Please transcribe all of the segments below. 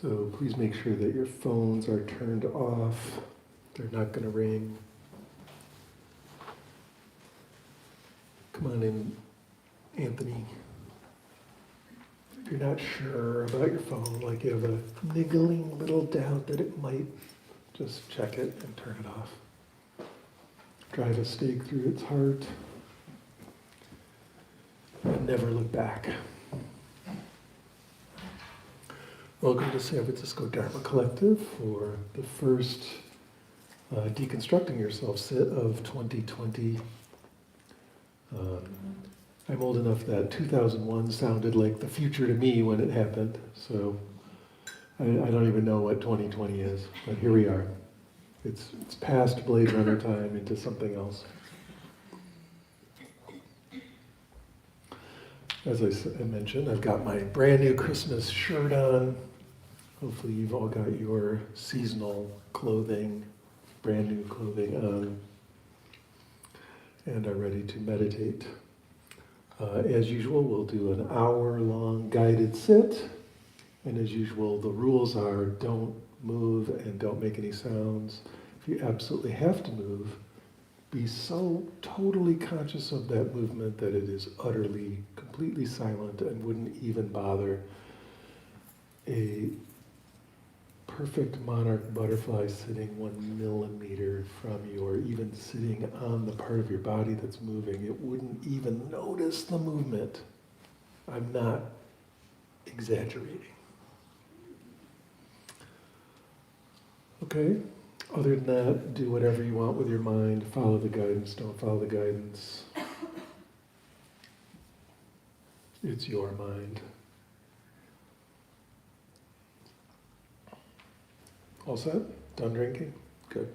So please make sure that your phones are turned off. They're not going to ring. Come on in, Anthony. If you're not sure about your phone, like you have a niggling little doubt that it might, just check it and turn it off. Drive a stake through its heart and never look back. Welcome to San Francisco Dharma Collective for the first Deconstructing Yourself sit of 2020. I'm old enough that 2001 sounded like the future to me when it happened, so I don't even know what 2020 is, but here we are. It's past Blade Runner time into something else. As I mentioned, I've got my brand new Christmas shirt on. Hopefully you've all got your seasonal clothing, brand new clothing on, and are ready to meditate. As usual, we'll do an hour-long guided sit, and as usual, the rules are don't move and don't make any sounds. If you absolutely have to move, be so totally conscious of that movement that it is utterly, completely silent and wouldn't even bother a perfect monarch butterfly sitting 1 millimeter from you, or even sitting on the part of your body that's moving. It wouldn't even notice the movement. I'm not exaggerating. Okay? Other than that, do whatever you want with your mind. Follow the guidance, don't follow the guidance. It's your mind. All set? Done drinking? Good.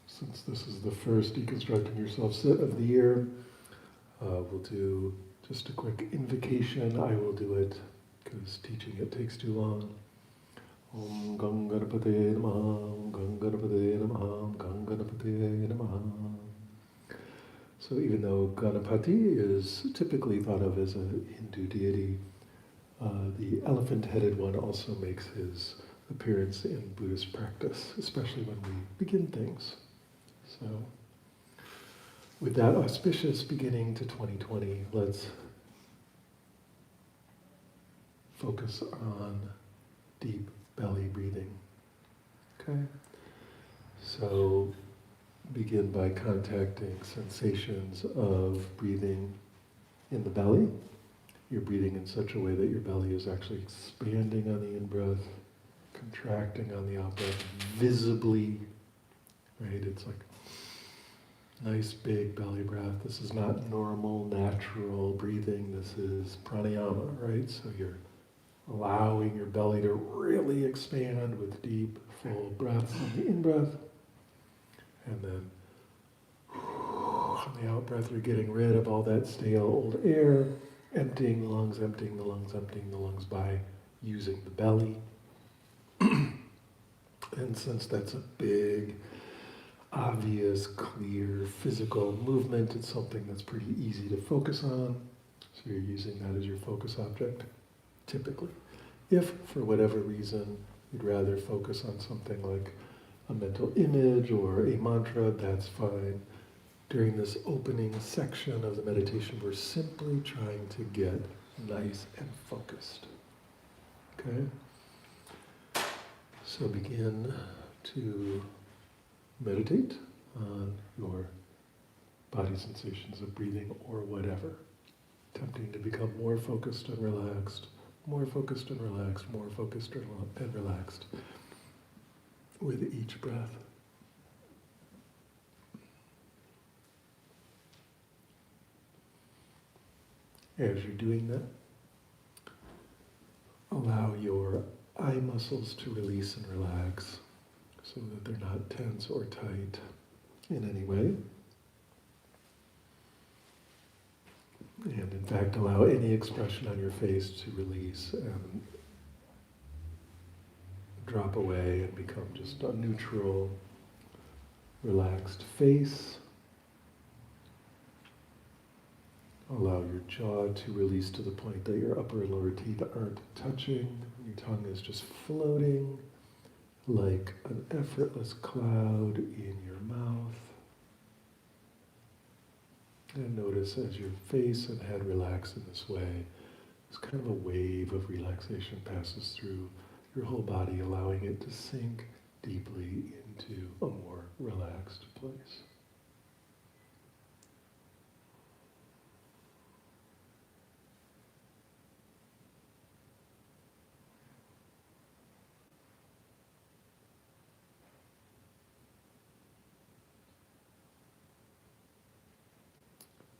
Since this is the first Deconstructing Yourself sit of the year, we'll do just a quick invocation. I will do it because teaching it takes too long. Om Gangadapate Namaha, Om Gangadapate Namaha, Om Gangadapate Namaha. So even though Ganapati is typically thought of as a Hindu deity, the elephant-headed one also makes his appearance in Buddhist practice, especially when we begin things. So with that auspicious beginning to 2020, let's focus on deep belly breathing. Okay? So begin by contacting sensations of breathing in the belly. You're breathing in such a way that your belly is actually expanding on the in-breath, contracting on the out-breath, visibly, right? It's like nice big belly breath. This is not normal, natural breathing. This is pranayama, right? So you're allowing your belly to really expand with deep, full breaths on the in-breath. And then on the out-breath, you're getting rid of all that stale old air, emptying the lungs, emptying the lungs, emptying the lungs by using the belly. And since that's a big, obvious, clear, physical movement, it's something that's pretty easy to focus on. So you're using that as your focus object, typically. If, for whatever reason, you'd rather focus on something like a mental image or a mantra, that's fine. During this opening section of the meditation, we're simply trying to get nice and focused. Okay? So begin to meditate on your body sensations of breathing or whatever. Attempting to become more focused and relaxed, more focused and relaxed, more focused and relaxed with each breath. As you're doing that, allow your eye muscles to release and relax so that they're not tense or tight in any way. And in fact, allow any expression on your face to release and drop away and become just a neutral, relaxed face. Allow your jaw to release to the point that your upper and lower teeth aren't touching. Your tongue is just floating like an effortless cloud in your mouth. And notice as your face and head relax in this way, this kind of a wave of relaxation passes through your whole body, allowing it to sink deeply into a more relaxed place.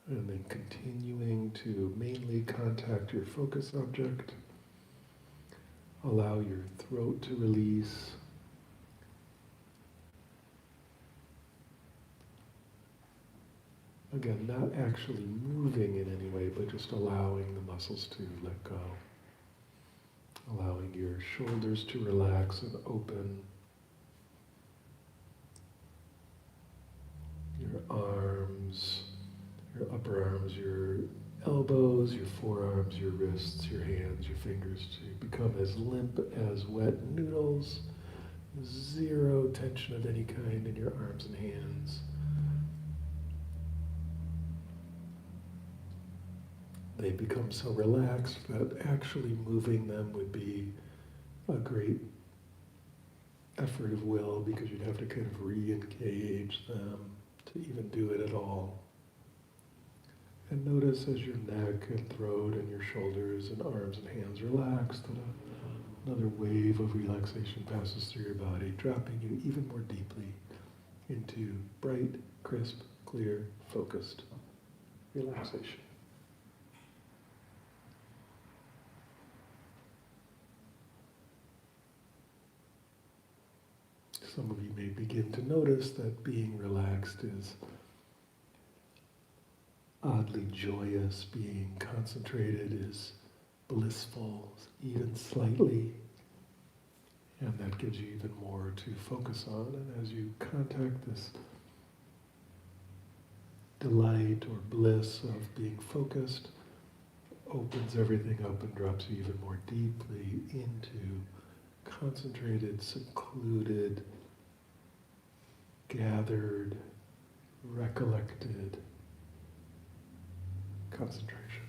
And then continuing to mainly contact your focus object. Allow your throat to release. Again, not actually moving in any way, but just allowing the muscles to let go. Allowing your shoulders to relax and open. Your arms, your upper arms, your elbows, your forearms, your wrists, your hands, your fingers to become as limp as wet noodles. Zero tension of any kind in your arms and hands. They become so relaxed that actually moving them would be a great effort of will, because you'd have to kind of re-engage them to even do it at all. And notice as your neck and throat and your shoulders and arms and hands relax, that another wave of relaxation passes through your body, dropping you even more deeply into bright, crisp, clear, focused relaxation. Some of you may begin to notice that being relaxed is oddly joyous, being concentrated is blissful, even slightly, and that gives you even more to focus on. And as you contact this delight or bliss of being focused, opens everything up and drops you even more deeply into concentrated, secluded, gathered, recollected concentration.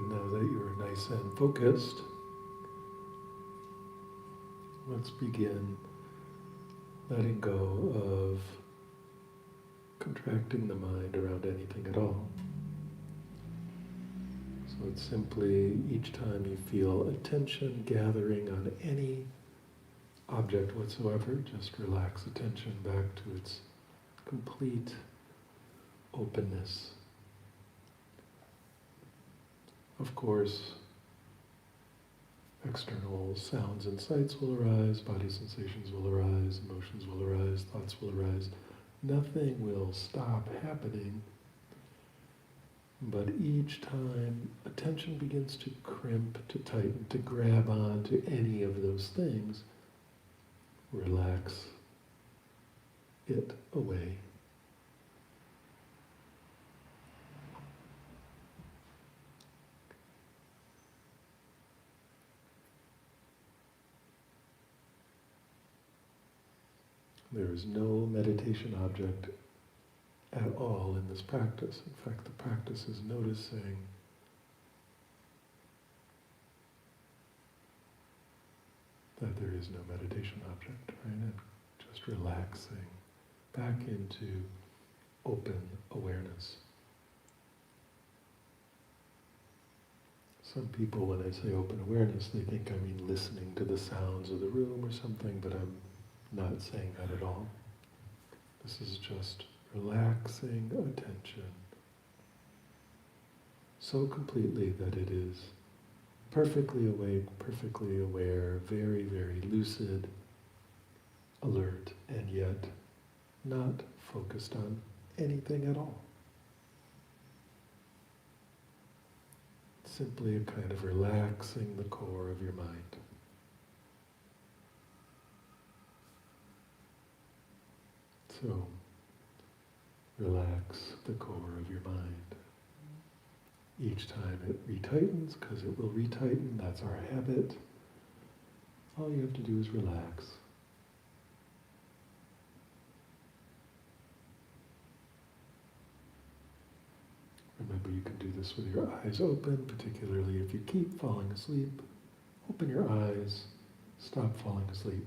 now that you're nice and focused, let's begin letting go of contracting the mind around anything at all. So it's simply each time you feel attention gathering on any object whatsoever, just relax attention back to its complete openness. Of course, external sounds and sights will arise, body sensations will arise, emotions will arise, thoughts will arise. Nothing will stop happening, but each time attention begins to crimp, to tighten, to grab on to any of those things, relax it away. There is no meditation object at all in this practice. In fact, the practice is noticing that there is no meditation object, right? And just relaxing back into open awareness. Some people, when I say open awareness, they think I mean listening to the sounds of the room or something, but I'm not saying that at all. This is just relaxing attention so completely that it is perfectly awake, perfectly aware, very, very lucid, alert, and yet not focused on anything at all. Simply a kind of relaxing the core of your mind. So, relax the core of your mind. Each time it retightens, because it will retighten, that's our habit. All you have to do is relax. Remember, you can do this with your eyes open, particularly if you keep falling asleep. Open your eyes, stop falling asleep.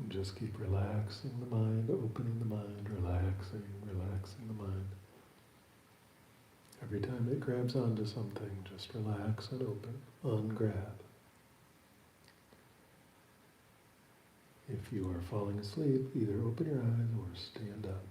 And just keep relaxing the mind, opening the mind, relaxing, relaxing the mind. Every time it grabs onto something, just relax and open, ungrab. If you are falling asleep, either open your eyes or stand up.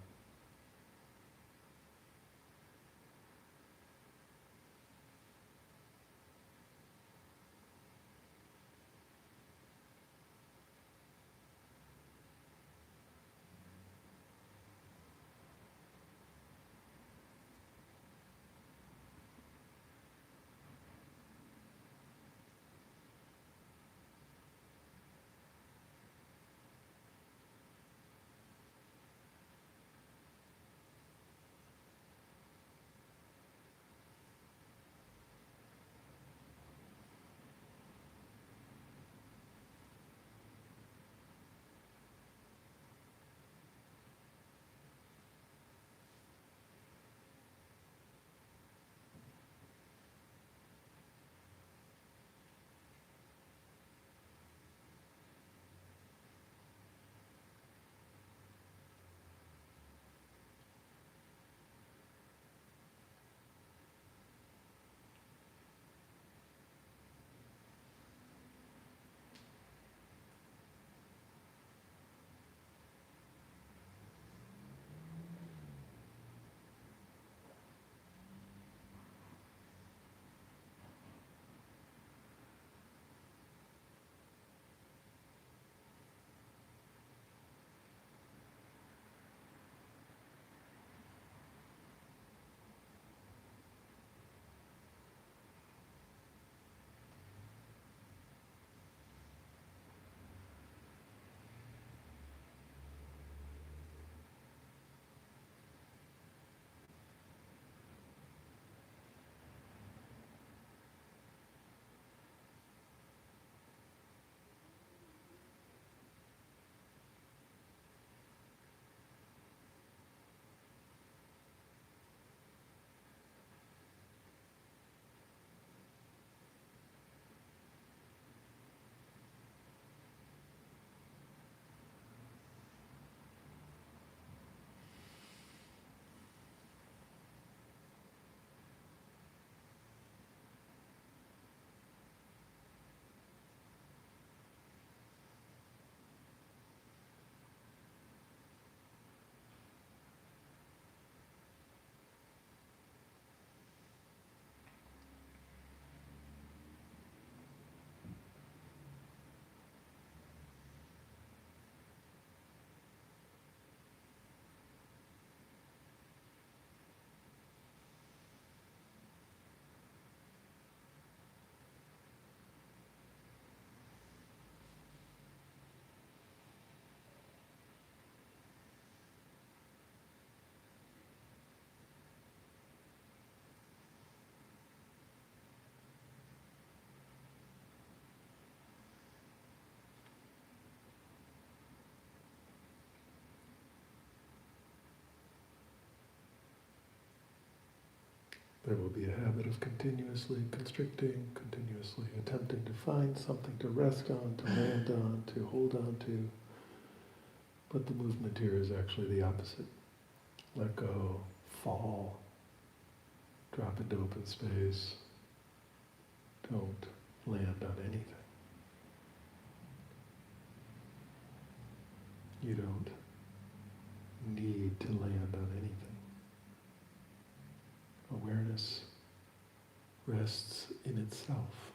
There will be a habit of continuously constricting, continuously attempting to find something to rest on, to land on, to hold on to. But the movement here is actually the opposite. Let go, fall, drop into open space. Don't land on anything. You don't need to land on anything. Awareness rests in itself.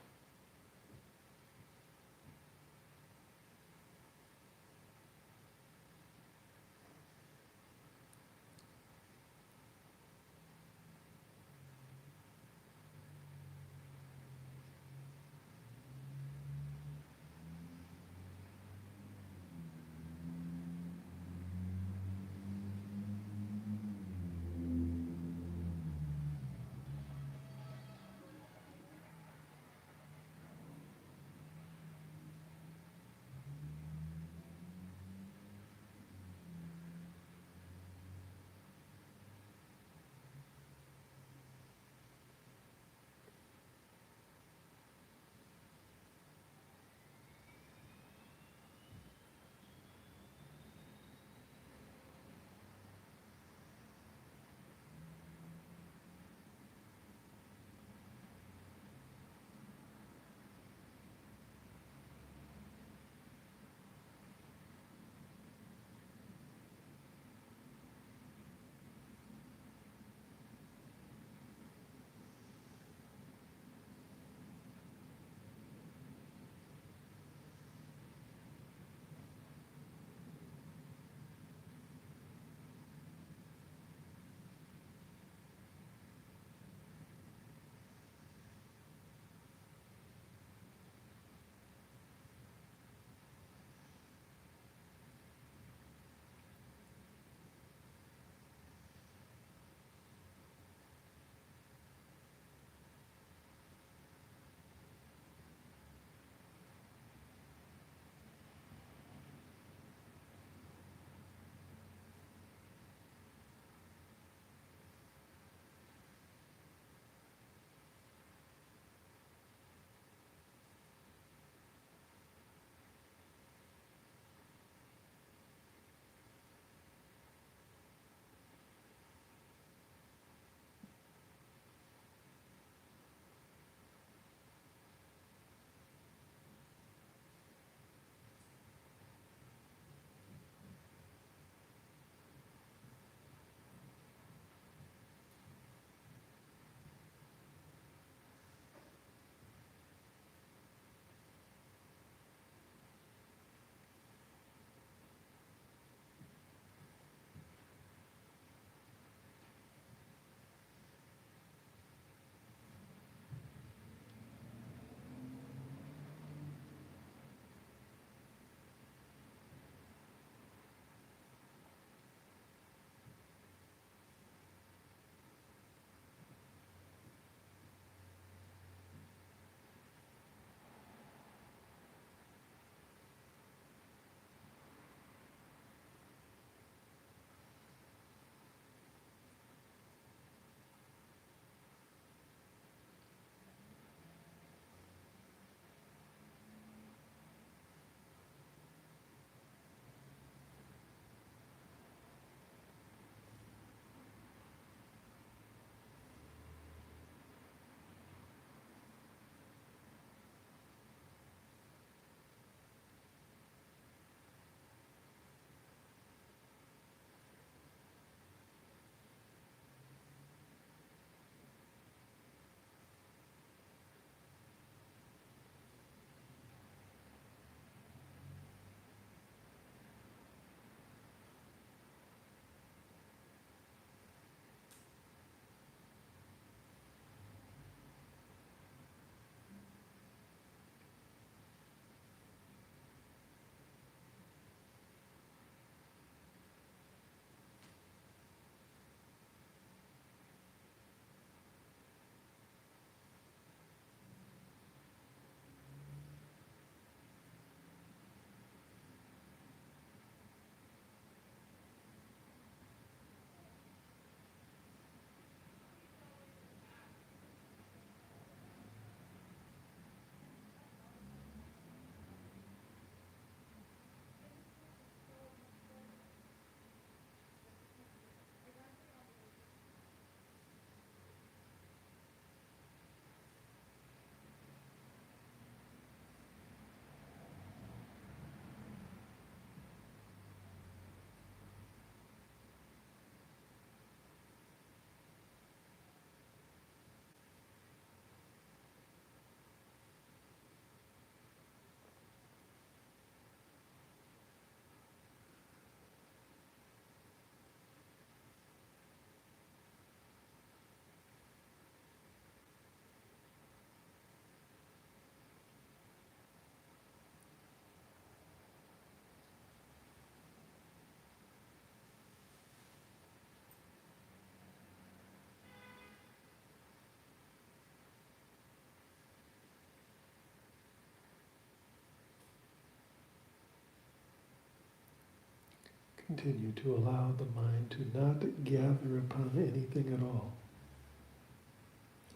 continue to allow the mind to not gather upon anything at all.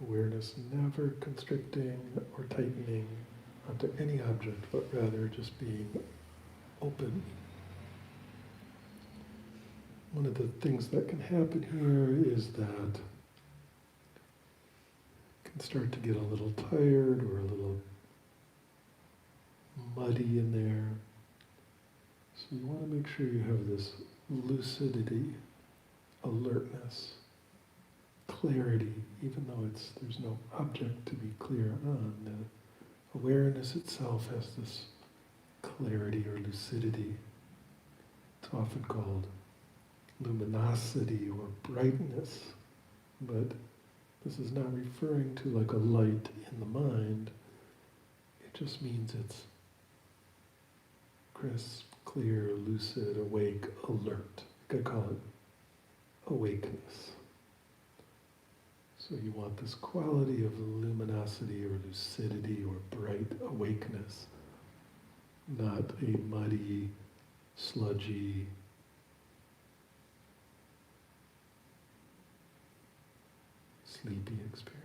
Awareness never constricting or tightening onto any object, but rather just being open. One of the things that can happen here is that you can start to get a little tired or a little muddy in there. So you want to make sure you have this lucidity, alertness, clarity, even though there's no object to be clear on. The awareness itself has this clarity or lucidity. It's often called luminosity or brightness, but this is not referring to like a light in the mind. It just means it's crisp, clear, lucid, awake, alert. I could call it awakeness. So you want this quality of luminosity or lucidity or bright awakeness, not a muddy, sludgy, sleepy experience.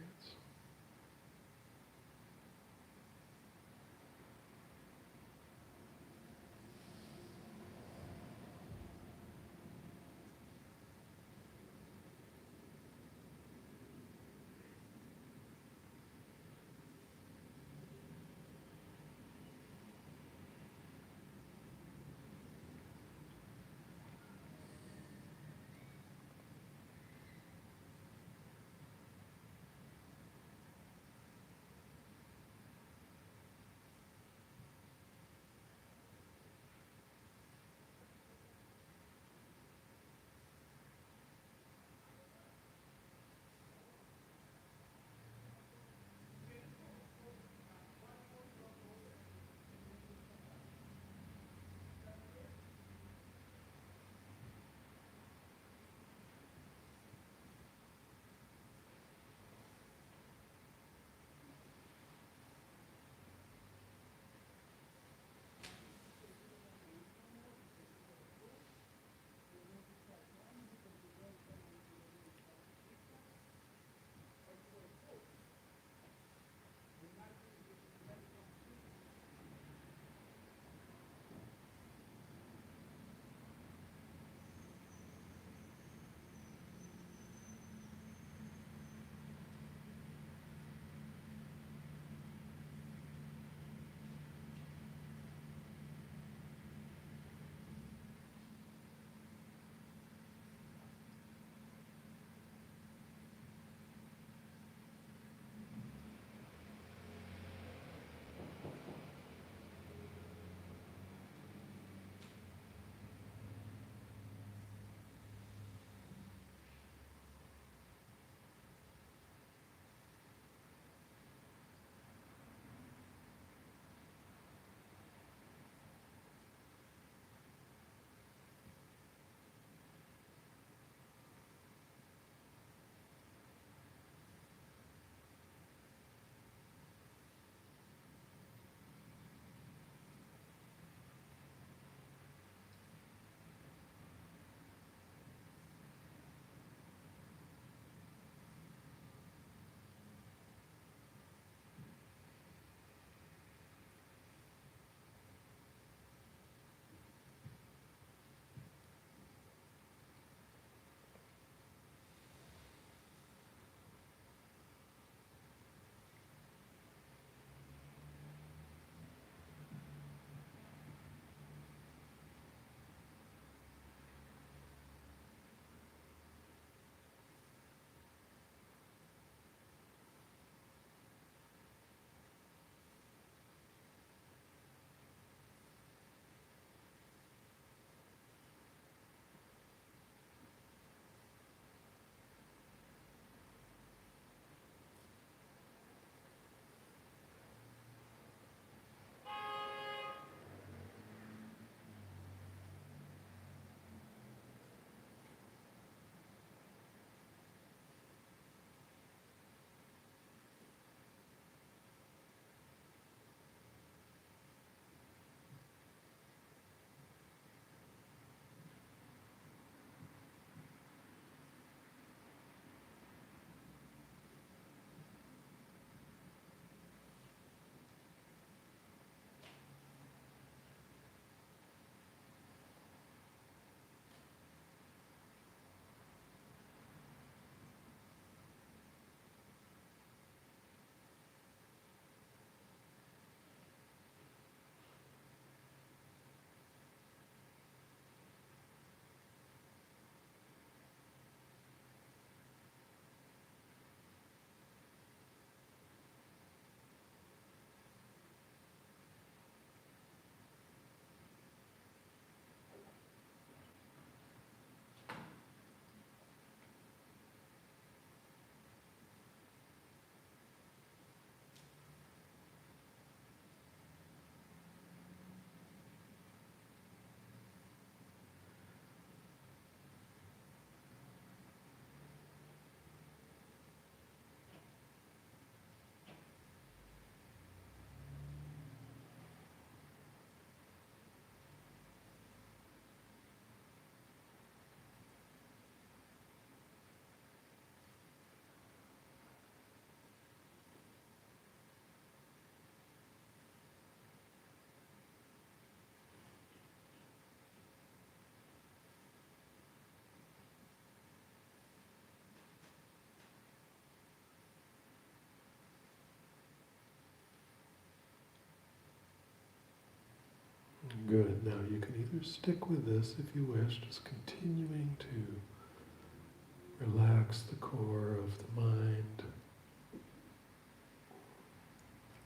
Good. Now you can either stick with this if you wish, just continuing to relax the core of the mind,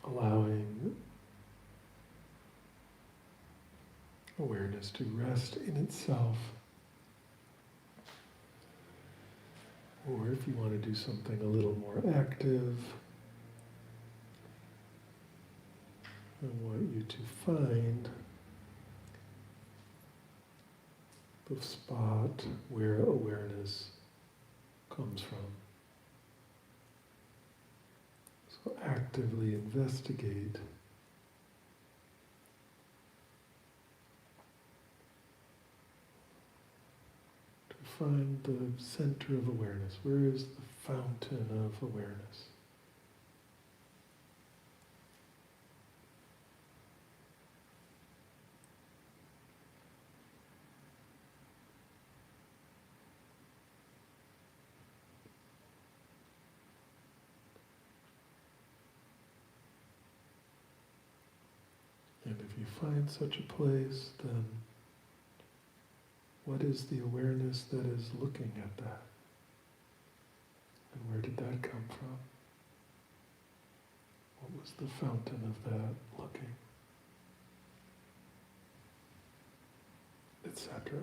allowing awareness to rest in itself. Or if you want to do something a little more active, I want you to find the spot where awareness comes from. So actively investigate to find the center of awareness. Where is the fountain of awareness? And if you find such a place, then what is the awareness that is looking at that? And where did that come from? What was the fountain of that looking? Etc.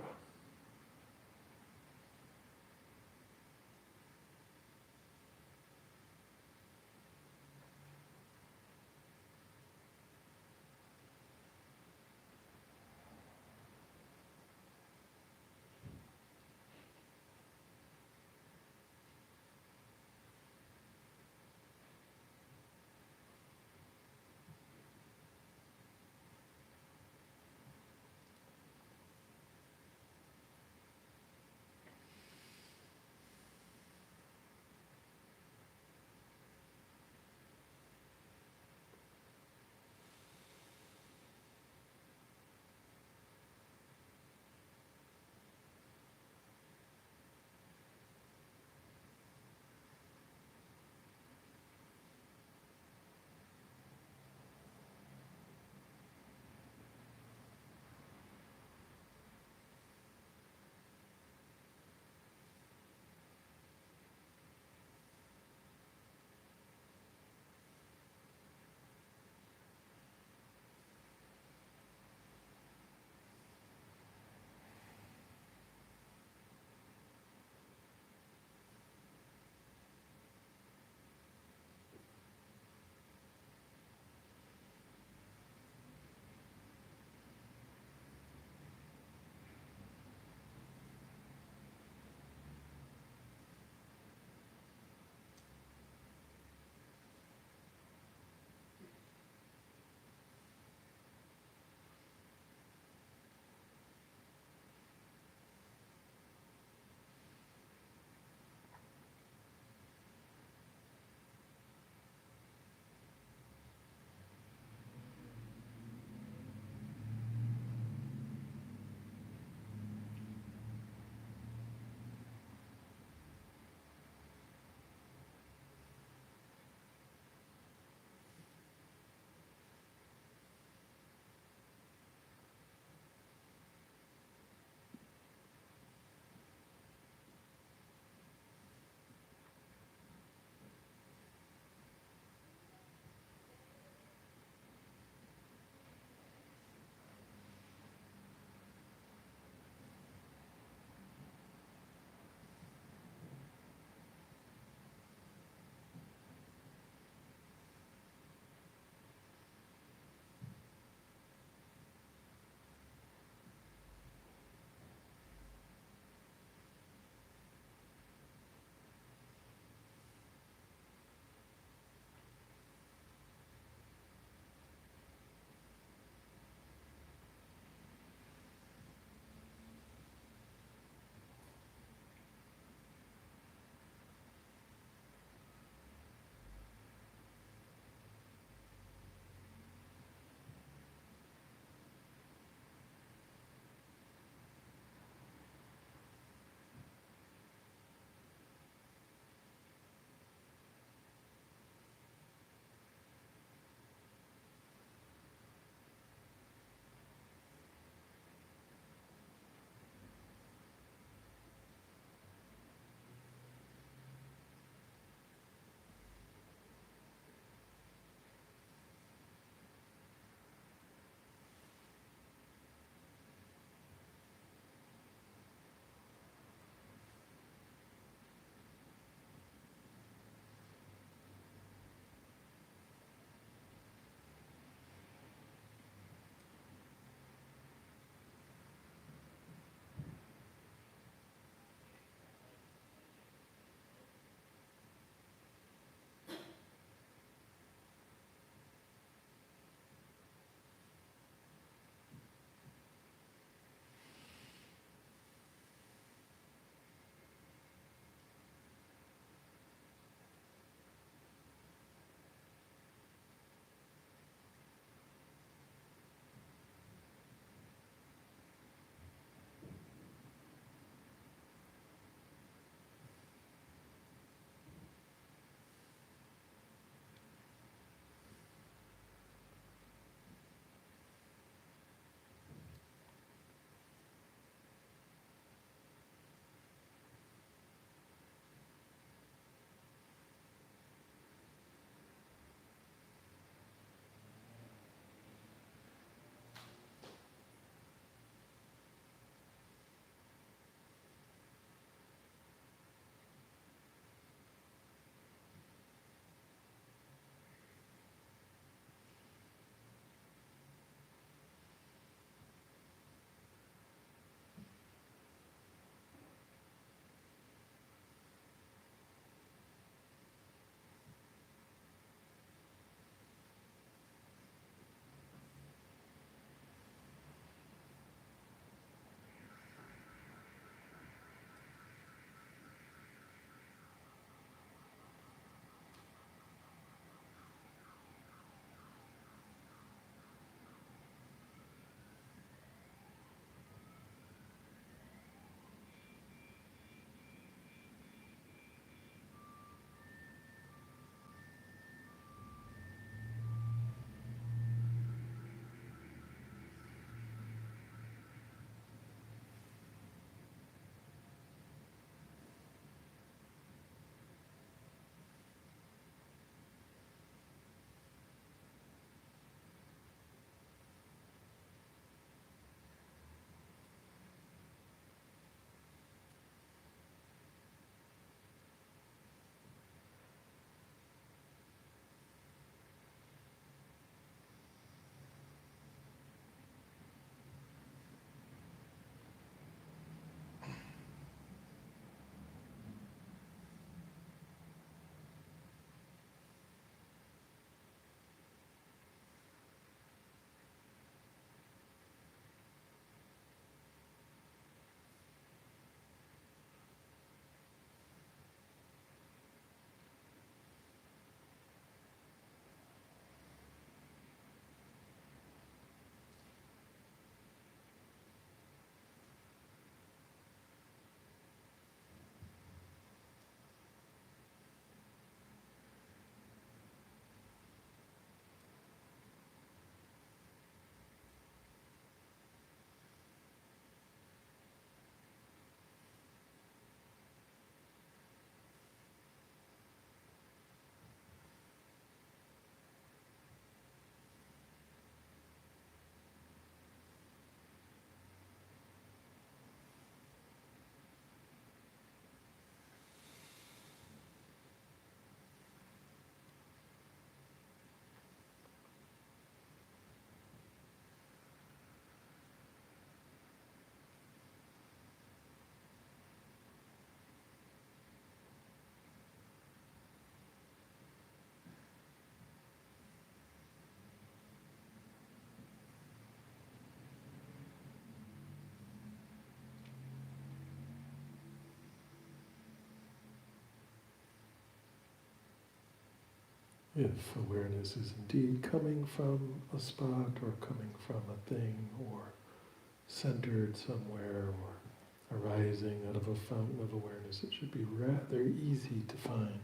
If awareness is indeed coming from a spot or coming from a thing or centered somewhere or arising out of a fountain of awareness, it should be rather easy to find.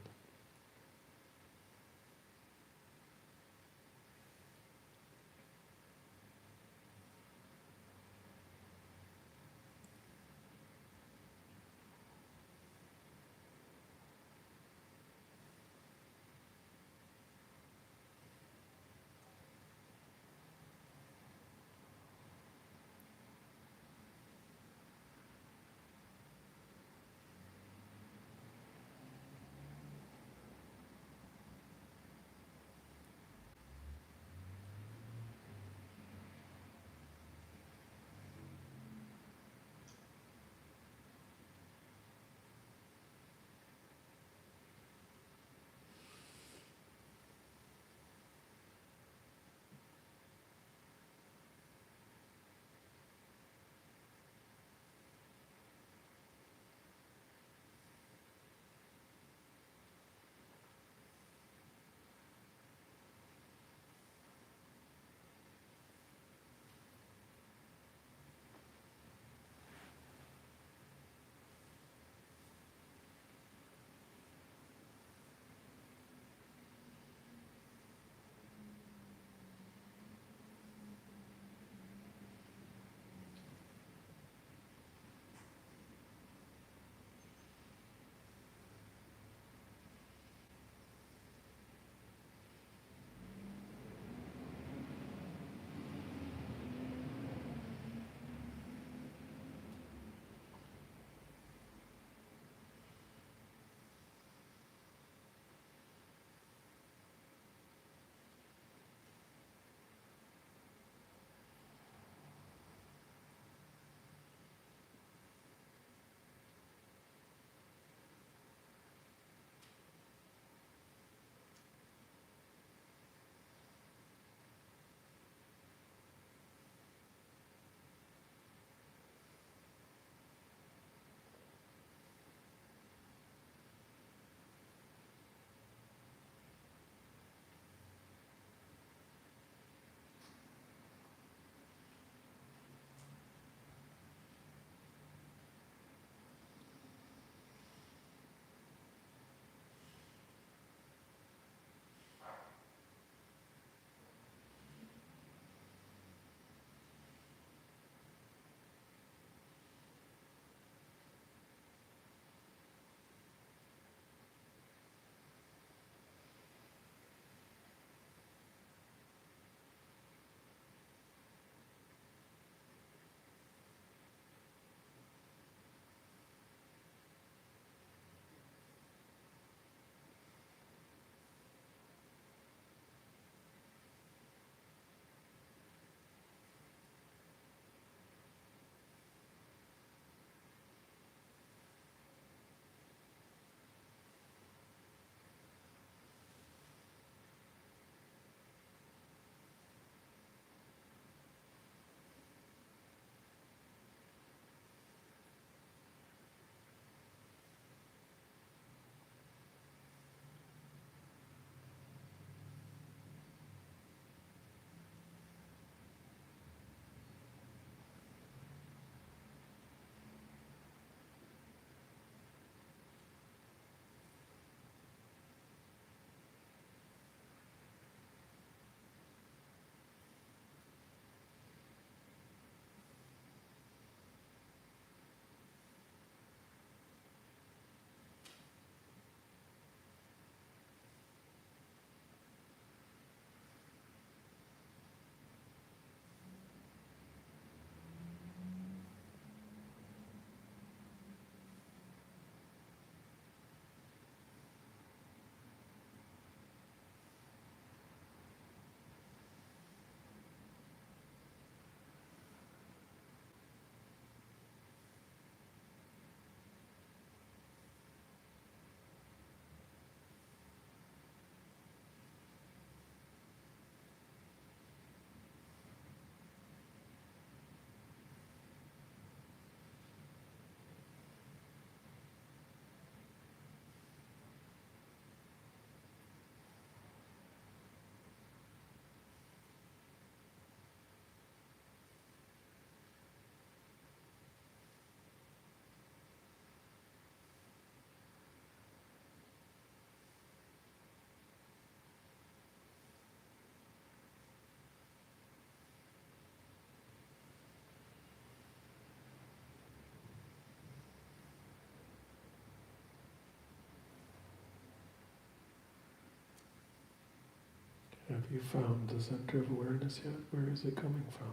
Have you found the center of awareness yet? Where is it coming from?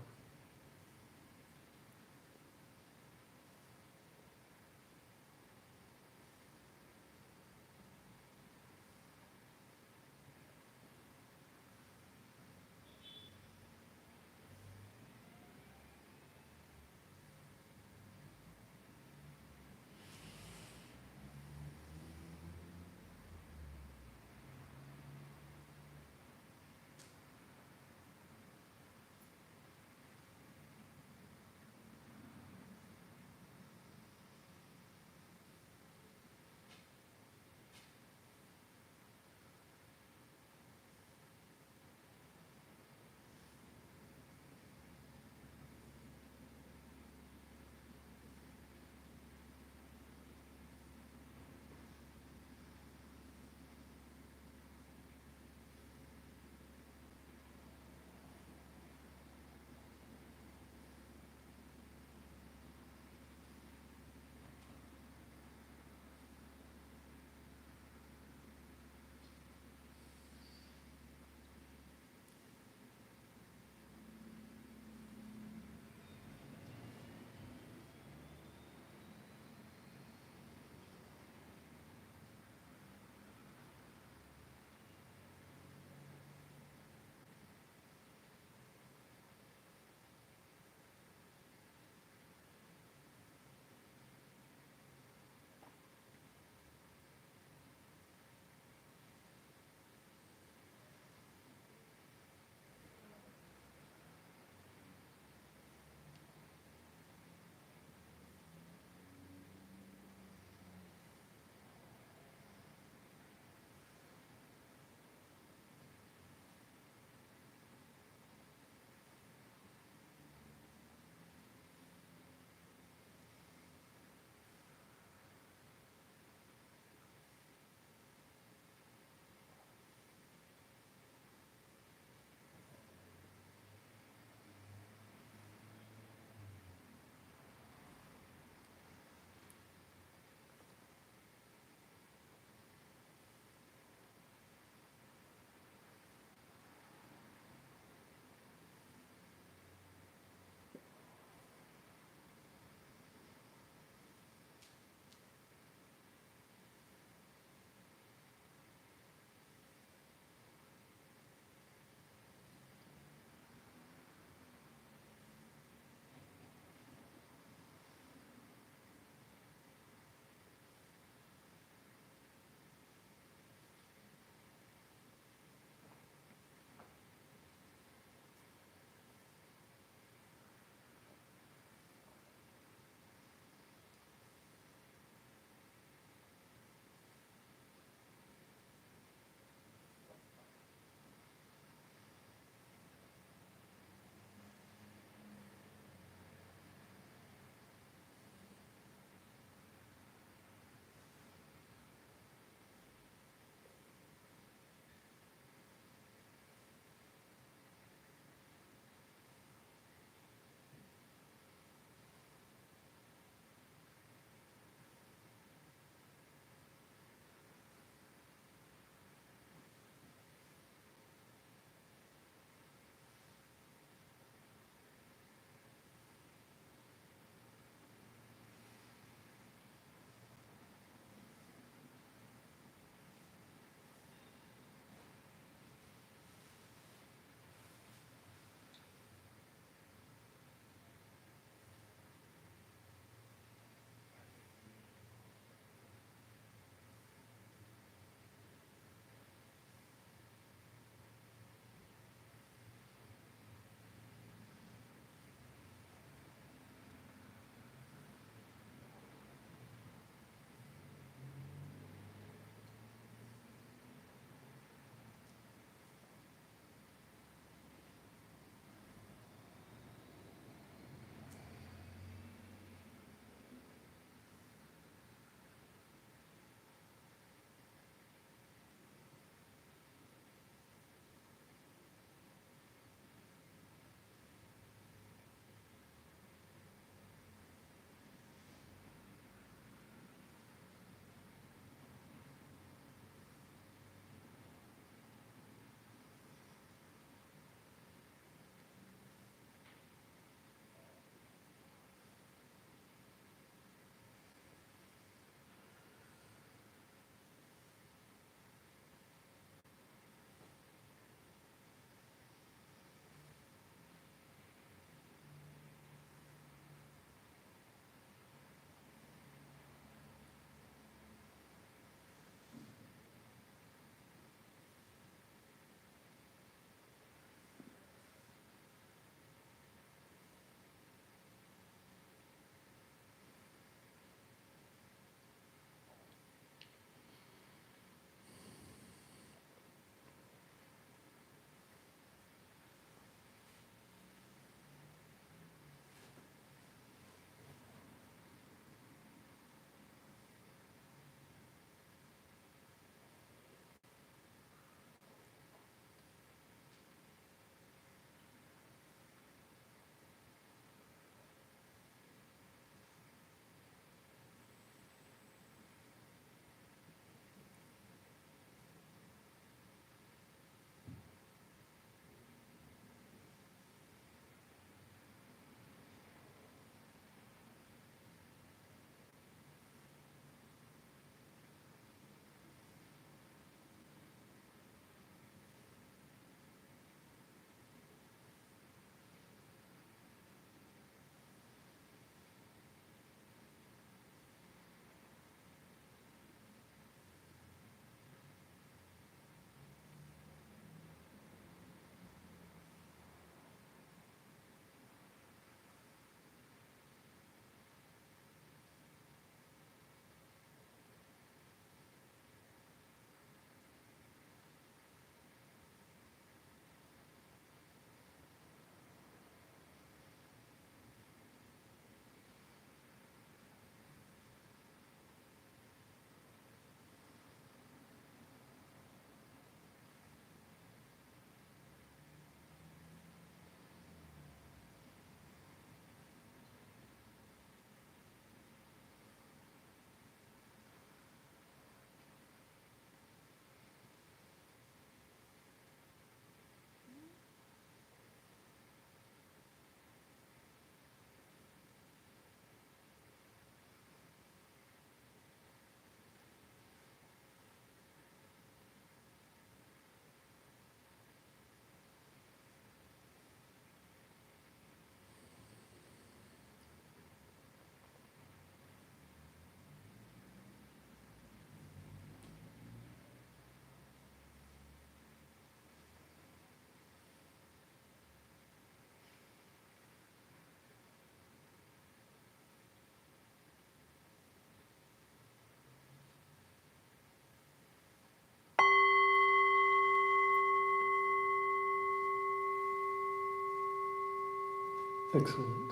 Excellent.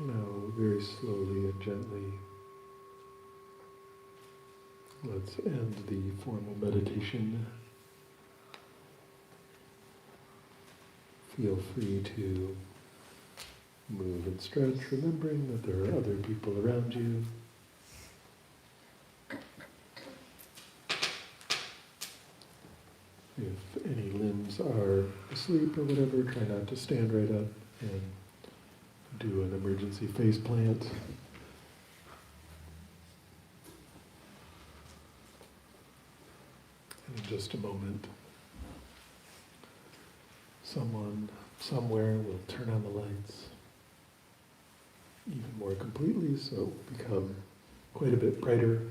Now, very slowly and gently, let's end the formal meditation. Feel free to move and stretch, remembering that there are other people around you. If any limbs are asleep or whatever, try not to stand right up and do an emergency face plant. And in just a moment, someone somewhere will turn on the lights even more completely, so it will become quite a bit brighter.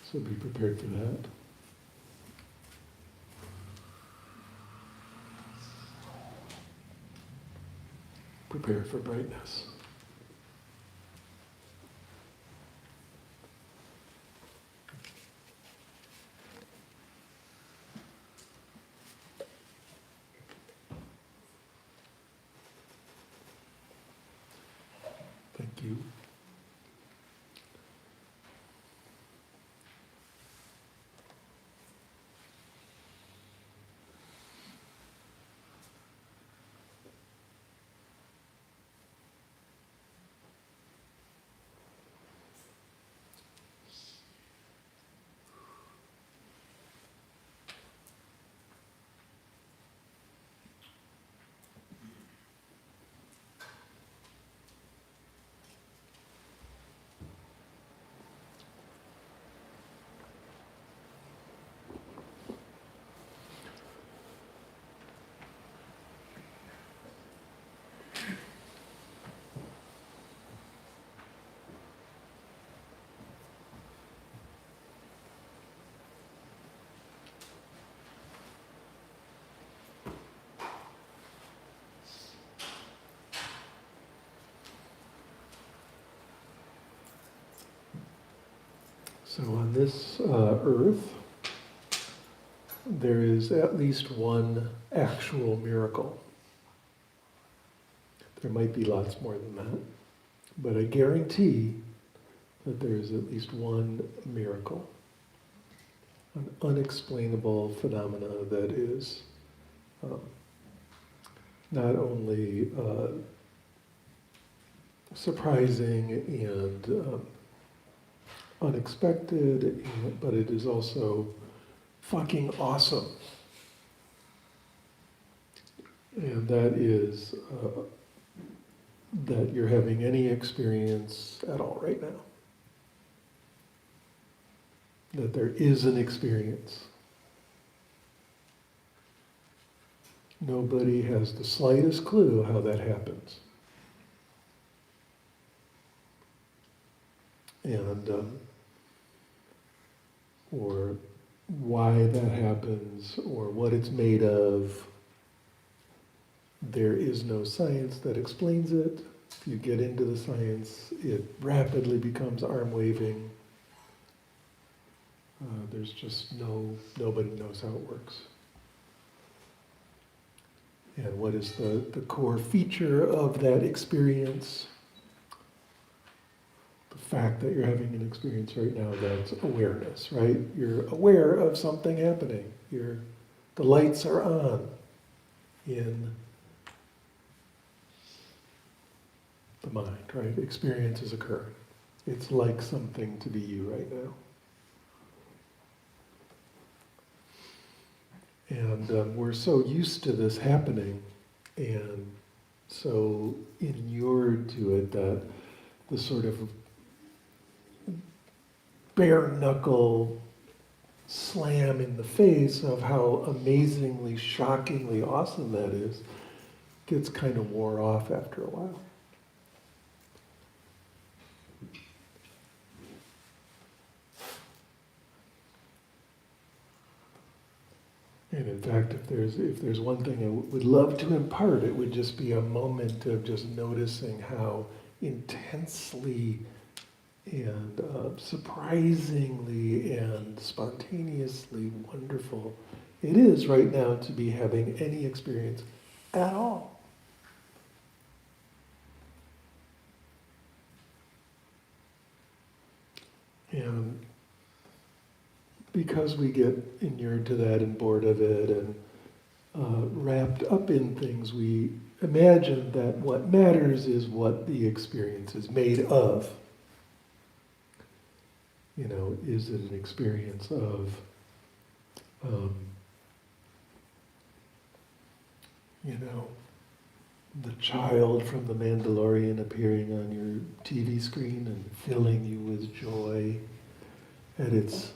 So be prepared for that. Prepare for brightness. Thank you. So on this earth, there is at least one actual miracle. There might be lots more than that, but I guarantee that there is at least one miracle, an unexplainable phenomena that is not only surprising and unexpected, but it is also fucking awesome. And that is that you're having any experience at all right now. That there is an experience. Nobody has the slightest clue how that happens. And or why that happens, or what it's made of. There is no science that explains it. If you get into the science, it rapidly becomes arm-waving. There's just nobody knows how it works. And what is the core feature of that experience? The fact that you're having an experience right now, that's awareness, right? You're aware of something happening. The lights are on in the mind, right? Experience is occurring. It's like something to be you right now. And we're so used to this happening and so inured to it that the sort of bare knuckle slam in the face of how amazingly, shockingly awesome that is gets kind of wore off after a while. And in fact, if there's one thing I would love to impart, it would just be a moment of just noticing how intensely and surprisingly and spontaneously wonderful it is right now to be having any experience at all. And because we get inured to that and bored of it and wrapped up in things, we imagine that what matters is what the experience is made of. You know, is it an experience of, the child from the Mandalorian appearing on your TV screen and filling you with joy at its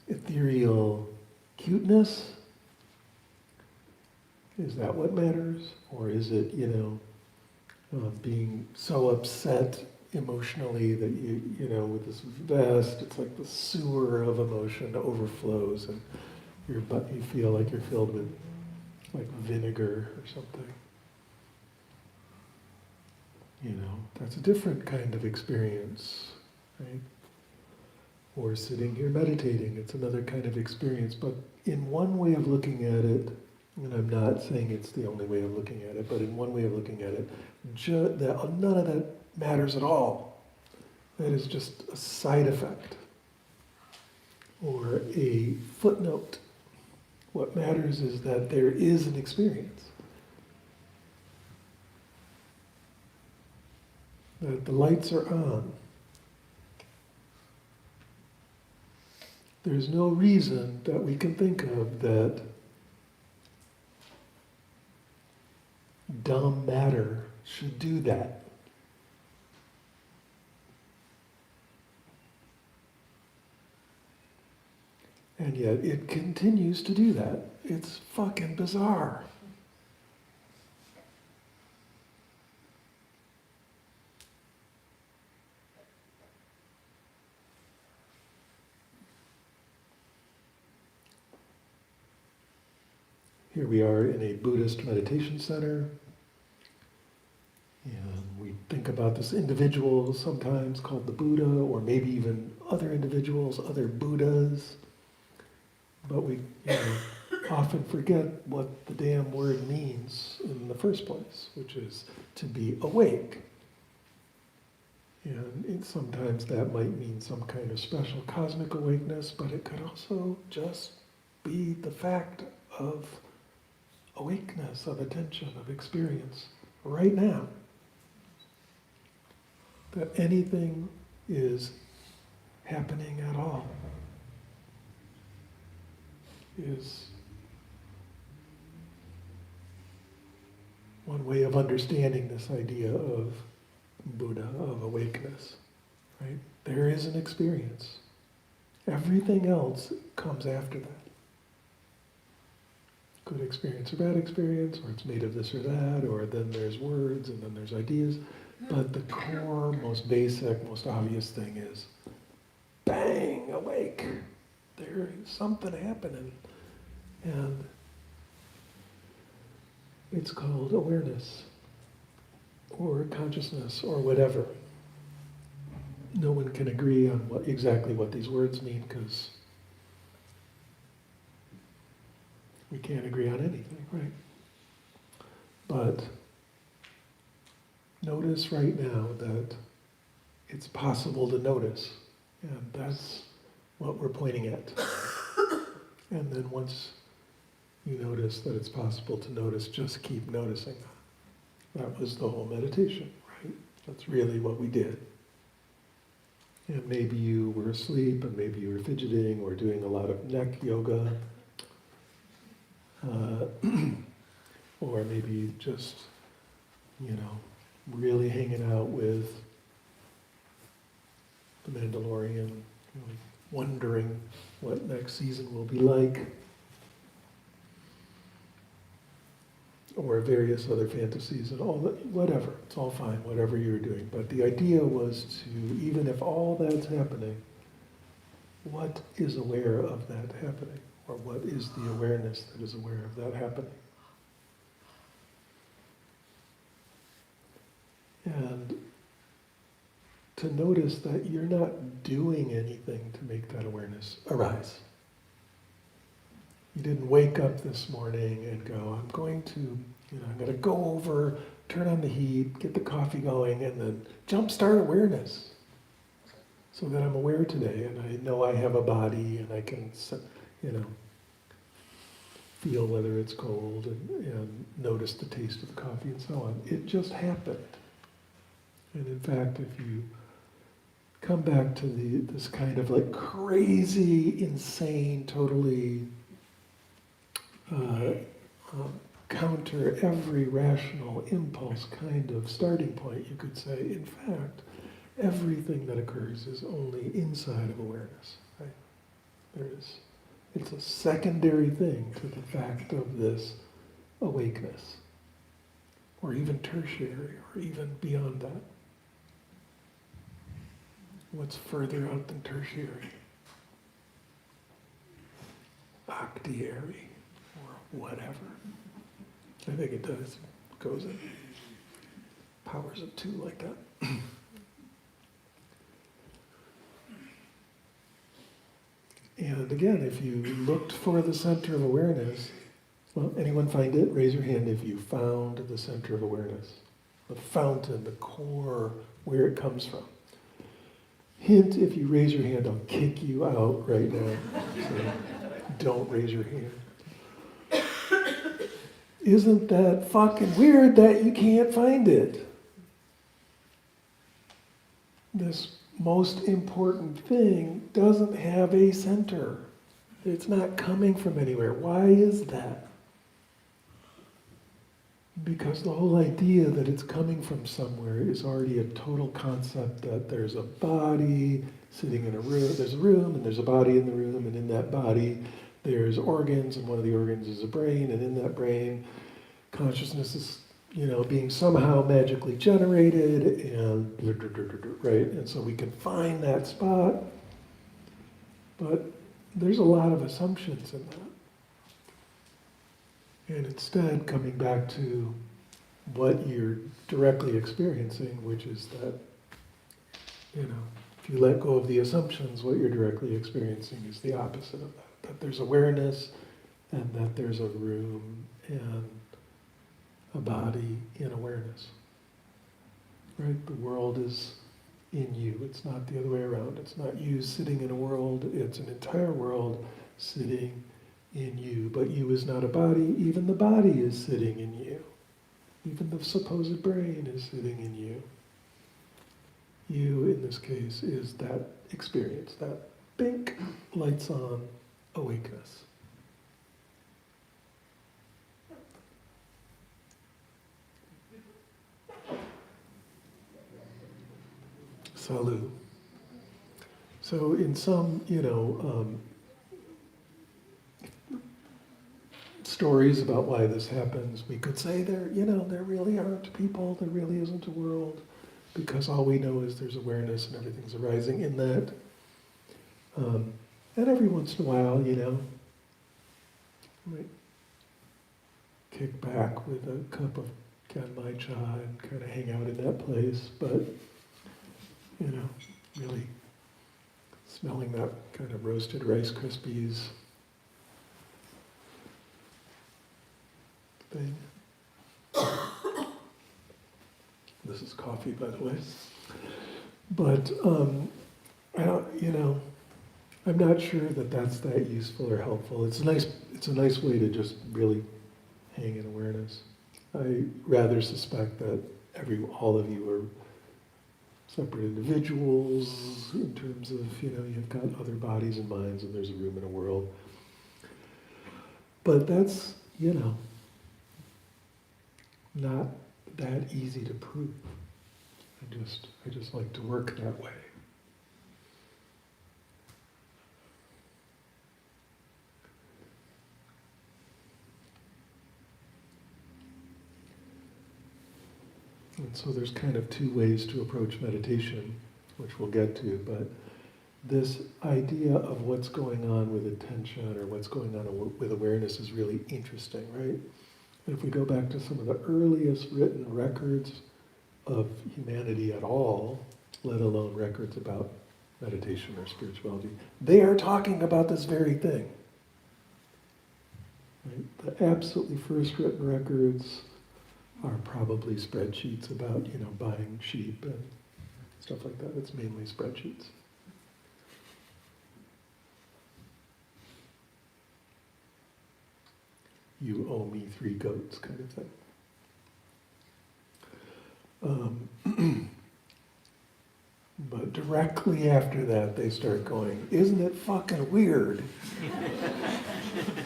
ethereal cuteness? Is that what matters? Or is it, being so upset emotionally that with this vast, it's like the sewer of emotion overflows and you feel like you're filled with like vinegar or something. That's a different kind of experience, right? Or sitting here meditating, it's another kind of experience. But in one way of looking at it, and I'm not saying it's the only way of looking at it, but in one way of looking at it, none of that matters at all. That is just a side effect or a footnote. What matters is that there is an experience. That the lights are on. There's no reason that we can think of that dumb matter should do that. And yet it continues to do that. It's fucking bizarre. Here we are in a Buddhist meditation center, and we think about this individual sometimes called the Buddha, or maybe even other individuals, other Buddhas, but we often forget what the damn word means in the first place, which is to be awake. And sometimes that might mean some kind of special cosmic awakeness, but it could also just be the fact of awakeness, of attention, of experience, right now. That anything is happening at all is one way of understanding this idea of Buddha, of awakeness, right? There is an experience. Everything else comes after that. Good experience or bad experience, or it's made of this or that, or then there's words and then there's ideas. But the core, most basic, most obvious thing is, bang, awake. There is something happening. And it's called awareness, or consciousness, or whatever. No one can agree on exactly what these words mean, because we can't agree on anything, right? But notice right now that it's possible to notice, and that's what we're pointing at. And then once you notice that it's possible to notice, just keep noticing. That was the whole meditation, right? That's really what we did. And maybe you were asleep, and maybe you were fidgeting, or doing a lot of neck yoga, or maybe just, really hanging out with the Mandalorian, wondering what next season will be like, or various other fantasies and all that, whatever. It's all fine, whatever you're doing. But the idea was to, even if all that's happening, what is aware of that happening? Or what is the awareness that is aware of that happening? And to notice that you're not doing anything to make that awareness arise. You didn't wake up this morning and go, I'm going to go over, turn on the heat, get the coffee going, and then jumpstart awareness. So that I'm aware today, and I know I have a body, and I can, feel whether it's cold, and notice the taste of the coffee, and so on. It just happened. And in fact, if you come back to this kind of like crazy, insane, totally counter every rational impulse kind of starting point, you could say, in fact, everything that occurs is only inside of awareness. Right? It's a secondary thing to the fact of this awakeness, or even tertiary, or even beyond that. What's further out than tertiary? Octiary, or whatever. I think it does. It goes in powers of two like that. And again, if you looked for the center of awareness, well, anyone find it? Raise your hand if you found the center of awareness. The fountain, the core, where it comes from. Hint, if you raise your hand, I'll kick you out right now. So don't raise your hand. Isn't that fucking weird that you can't find it? This most important thing doesn't have a center. It's not coming from anywhere. Why is that? Because the whole idea that it's coming from somewhere is already a total concept that there's a body sitting in a room, there's a room and there's a body in the room, and in that body there's organs, and one of the organs is a brain, and in that brain consciousness is being somehow magically generated, and right? And so we can find that spot, but there's a lot of assumptions in that. And instead, coming back to what you're directly experiencing, which is that, if you let go of the assumptions, what you're directly experiencing is the opposite of that. That there's awareness, and that there's a room, and a body in awareness. Right? The world is in you. It's not the other way around. It's not you sitting in a world. It's an entire world sitting in you. But you is not a body. Even the body is sitting in you. Even the supposed brain is sitting in you. You, in this case, is that experience, that bink, lights on awakeness. Salut. So in some, stories about why this happens, we could say there really aren't people, there really isn't a world, because all we know is there's awareness and everything's arising in that. And every once in a while, might kick back with a cup of Ganmai cha and kind of hang out in that place, but really smelling that kind of roasted Rice Krispies thing. This is coffee, by the way. But I don't, I'm not sure that that's that useful or helpful. It's a nice way to just really hang in awareness. I rather suspect that all of you are separate individuals in terms of, you've got other bodies and minds, and there's a room in a world. But that's, not that easy to prove. I just like to work that way. And so there's kind of two ways to approach meditation, which we'll get to, but this idea of what's going on with attention or what's going on with awareness is really interesting, right? And if we go back to some of the earliest written records of humanity at all, let alone records about meditation or spirituality, they are talking about this very thing. Right? The absolutely first written records are probably spreadsheets about, buying sheep and stuff like that. It's mainly spreadsheets. You owe me 3 goats kind of thing. But directly after that, they start going, isn't it fucking weird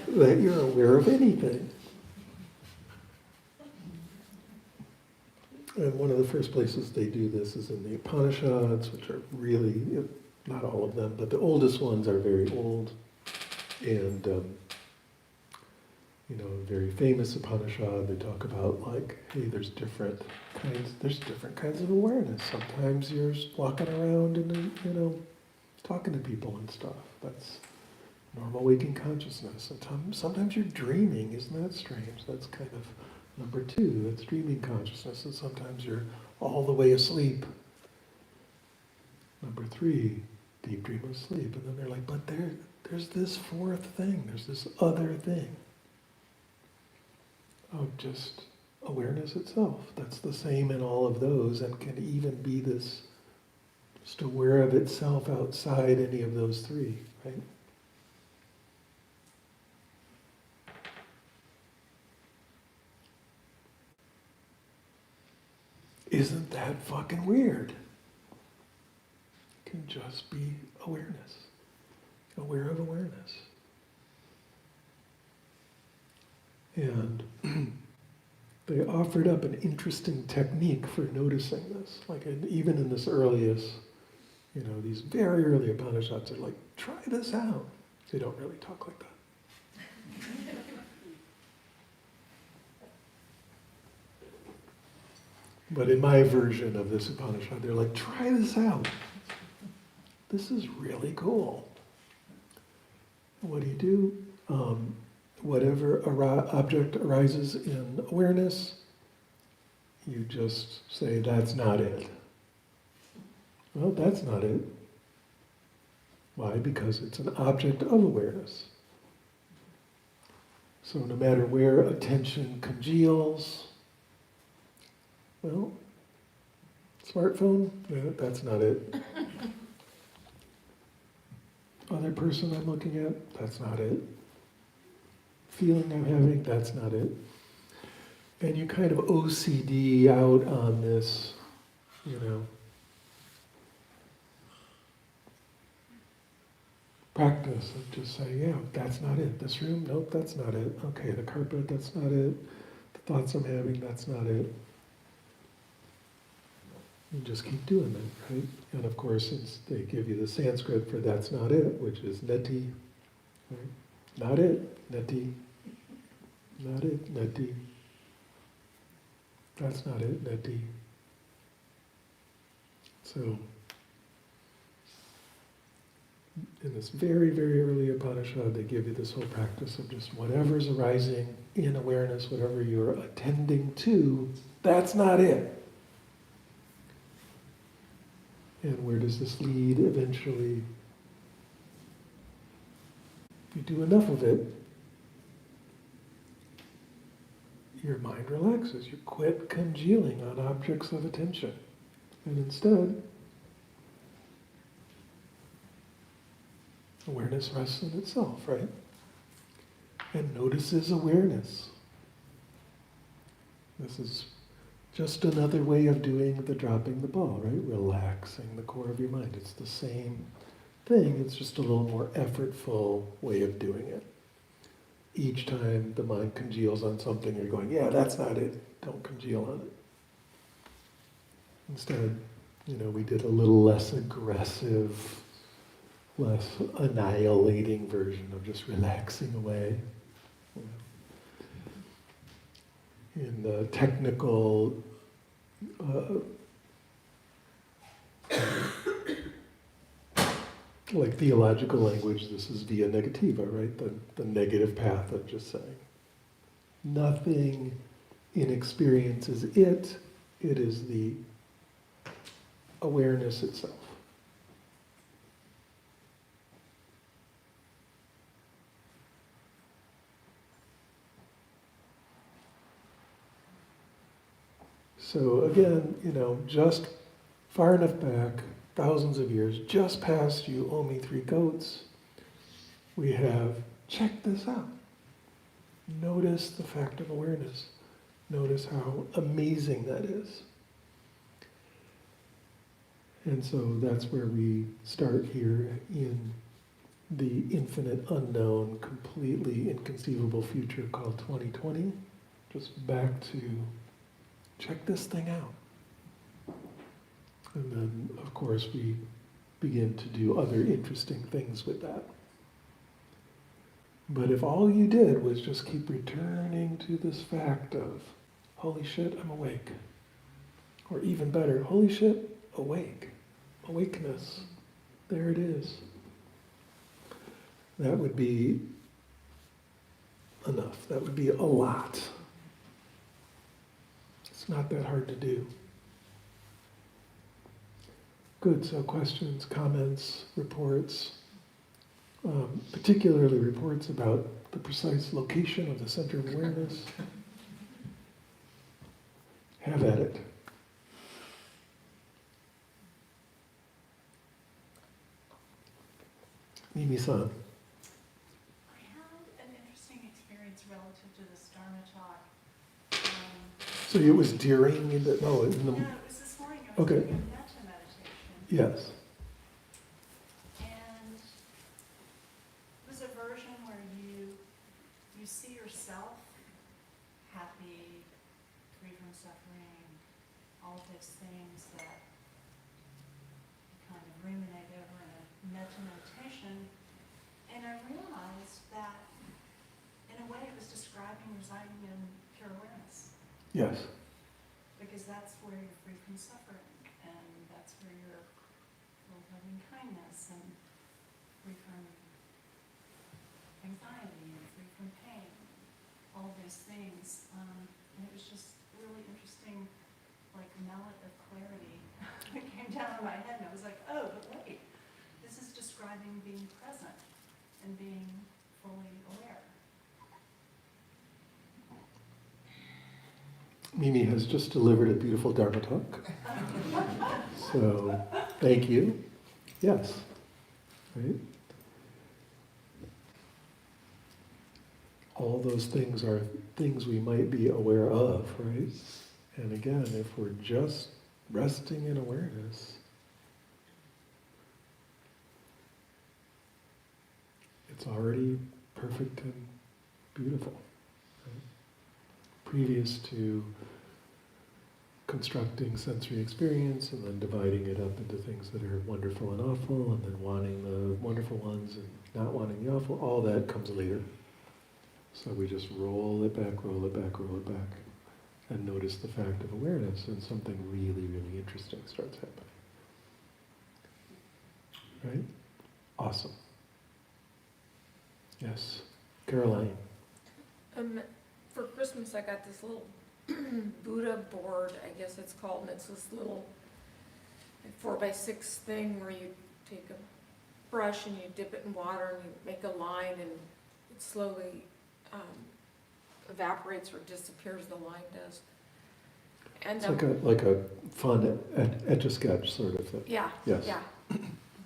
that you're aware of anything? And one of the first places they do this is in the Upanishads, which are really, not all of them, but the oldest ones are very old. And, a very famous Upanishad, they talk about like, hey, there's different kinds of awareness. Sometimes you're walking around and, talking to people and stuff. That's normal waking consciousness. And sometimes you're dreaming. Isn't that strange? That's kind of number 2. That's dreaming consciousness. And sometimes you're all the way asleep. Number 3, deep dream of sleep. And then they're like, but there's this 4th thing. There's this other thing of just awareness itself. That's the same in all of those and can even be this just aware of itself outside any of those 3, right? Isn't that fucking weird? It can just be awareness. Aware of awareness. And they offered up an interesting technique for noticing this. Like even in this earliest, these very early Upanishads are like, try this out. They don't really talk like that. But in my version of this Upanishad, they're like, try this out. This is really cool. What do? Whatever object arises in awareness, you just say, that's not it. Well, that's not it. Why? Because it's an object of awareness. So no matter where attention congeals, well, smartphone, no, that's not it. Other person I'm looking at, that's not it. Feeling I'm having, that's not it. And you kind of OCD out on this, practice of just saying, yeah, that's not it. This room, nope, that's not it. Okay, the carpet, that's not it. The thoughts I'm having, that's not it. You just keep doing that, right? And of course, since they give you the Sanskrit for that's not it, which is neti, right? Not it, neti. Not it, neti. That's not it, neti. So, in this very, very early Upanishad, they give you this whole practice of just whatever's arising in awareness, whatever you're attending to, that's not it. And where does this lead eventually? If you do enough of it, your mind relaxes. You quit congealing on objects of attention. And instead, awareness rests in itself, right? And notices awareness. This is just another way of doing the dropping the ball, right? Relaxing the core of your mind. It's the same thing, it's just a little more effortful way of doing it. Each time the mind congeals on something, you're going, yeah, that's not it. Don't congeal on it. Instead, we did a little less aggressive, less annihilating version of just relaxing away. In the technical like theological language, this is via negativa, right? The negative path of just saying nothing in experience is it is the awareness itself. So again, just far enough back, thousands of years, just past you owe me 3 goats, we have, check this out. Notice the fact of awareness. Notice how amazing that is. And so that's where we start here in the infinite unknown, completely inconceivable future called 2020. Just back to check this thing out. And then, of course, we begin to do other interesting things with that. But if all you did was just keep returning to this fact of, holy shit, I'm awake. Or even better, holy shit, awake. Awakeness. There it is. That would be enough. That would be a lot. It's not that hard to do. Good, so questions, comments, reports, particularly reports about the precise location of the center of awareness. Have at it. Mimi-san. I had an interesting experience relative to this Dharma talk. So it was during the, It was this morning. I was Okay. doing a metta meditation. Yes. And it was a version where you see yourself happy, free from suffering, all those things that you kind of ruminate over in a metta meditation. And I realized that, in a way, it was describing residing in pure awareness. Yes. Because that's where you're free from suffering, and that's where you're full of loving kindness, and free from anxiety, and free from pain, all those things. And it was just really interesting, like mallet of clarity that came down on my head, and I was like, oh, but wait, this is describing being present and being fully aware. Mimi has just delivered a beautiful Dharma talk. So, thank you. Yes. Right? All those things are things we might be aware of, right? And again, if we're just resting in awareness, it's already perfect and beautiful. Right? Previous to constructing sensory experience and then dividing it up into things that are wonderful and awful, and then wanting the wonderful ones and not wanting the awful, all that comes later. So we just roll it back, roll it back, roll it back, and notice the fact of awareness, and something really, really interesting starts happening. Right? Awesome. Yes. Caroline. For Christmas, I got this little Buddha board, I guess it's called, and it's this little 4x6 thing where you take a brush and you dip it in water and you make a line, and it slowly evaporates or disappears, the line does. And It's like a fun etch-a-sketch sort of thing. yeah, Yes. yeah.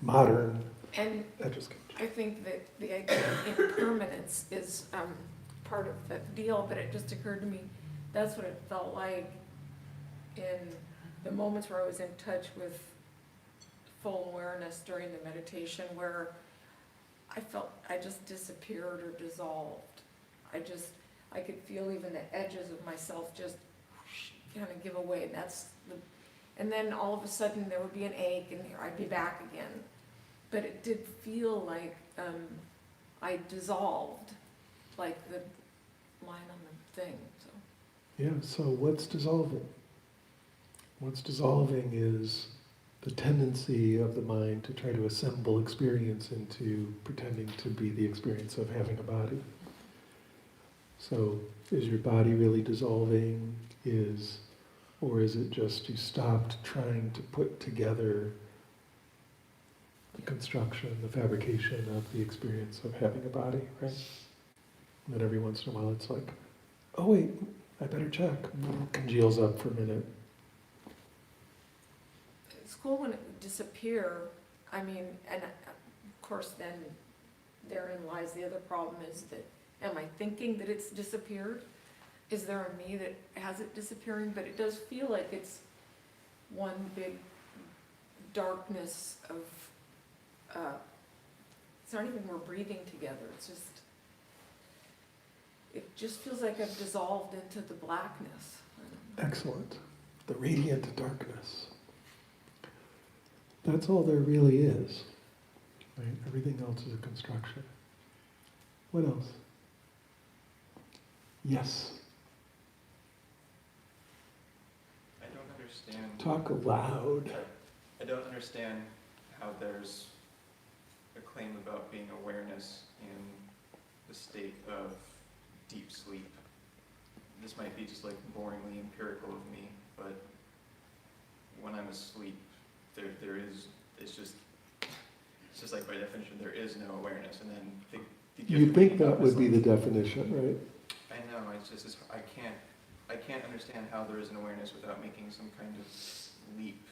Modern And etch-a-sketch. I think that the idea of impermanence is part of the deal, but it just occurred to me, that's what it felt like in the moments where I was in touch with full awareness during the meditation, where I felt I just disappeared or dissolved. I could feel even the edges of myself just kind of give away, and then all of a sudden there would be an ache and I'd be back again. But it did feel like I dissolved, like the line on the thing. So. Yeah, so what's dissolving? What's dissolving is the tendency of the mind to try to assemble experience into pretending to be the experience of having a body. So is your body really dissolving? Or is it just you stopped trying to put together the construction, the fabrication of the experience of having a body, right? And then every once in a while it's like, oh wait, I better check. Congeals up for a minute, cool when it would disappear. I mean, and of course then therein lies the other problem is that, am I thinking that it's disappeared? Is there a me that has it disappearing? But it does feel like it's one big darkness of, it's not even we're breathing together, it's just, it just feels like I've dissolved into the blackness. Excellent. The radiant darkness. That's all there really is. Right? Everything else is a construction. What else? Yes. I don't understand. Talk loud. I don't understand how there's a claim about being awareness in the state of deep sleep. This might be just like boringly empirical of me, but when I'm asleep, there is, it's just like by definition, there is no awareness, and then the gift You of think waking that up would is be like- the definition, right? I know, it's just, I can't understand how there is an awareness without making some kind of leap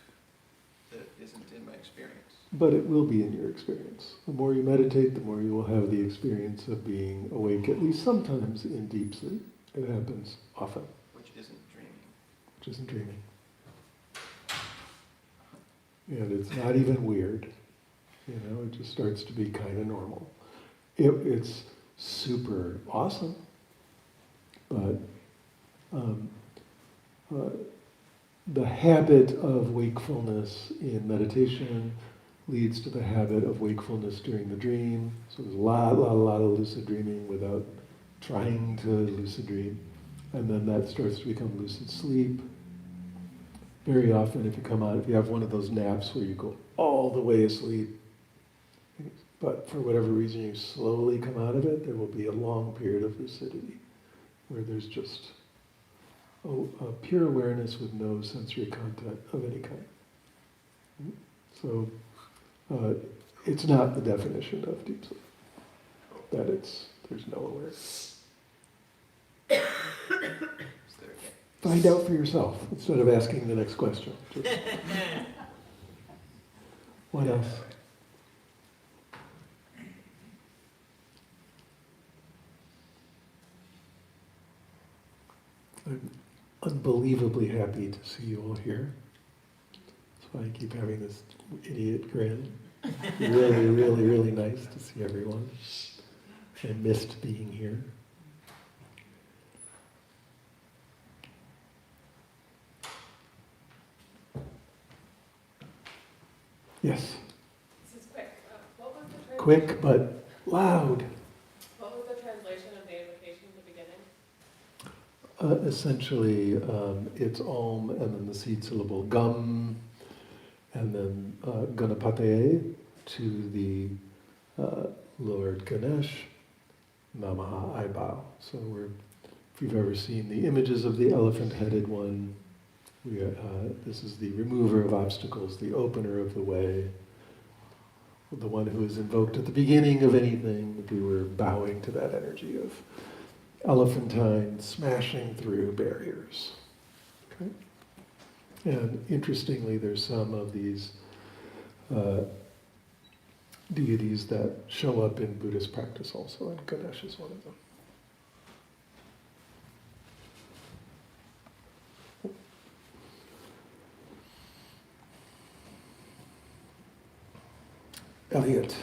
that isn't in my experience. But it will be in your experience. The more you meditate, the more you will have the experience of being awake, at least sometimes in deep sleep. It happens often, Which isn't dreaming. which isn't dreaming. And it's not even weird. You know, it just starts to be kind of normal. It's super awesome, but the habit of wakefulness in meditation leads to the habit of wakefulness during the dream. So there's a lot of lucid dreaming without trying to lucid dream. And then that starts to become lucid sleep. Very often if you have one of those naps where you go all the way asleep, but for whatever reason you slowly come out of it, there will be a long period of lucidity where there's just a pure awareness with no sensory content of any kind. So it's not the definition of deep sleep, that there's no awareness. Is there Find out for yourself instead of asking the next question. Just, what else? I'm unbelievably happy to see you all here. That's why I keep having this idiot grin. Really, really, really nice to see everyone. I missed being here. Yes, This is quick. What was the quick but loud. What was the translation of the invocation at the beginning? Essentially, it's Om and then the seed syllable Gum, and then Ganapataye to the Lord Ganesh, Namaha, I bow. So if you've ever seen the images of the elephant-headed one, this is the remover of obstacles, the opener of the way, the one who is invoked at the beginning of anything. We were bowing to that energy of elephantine smashing through barriers. Okay? And interestingly, there's some of these deities that show up in Buddhist practice also, and Ganesh is one of them. Elliot.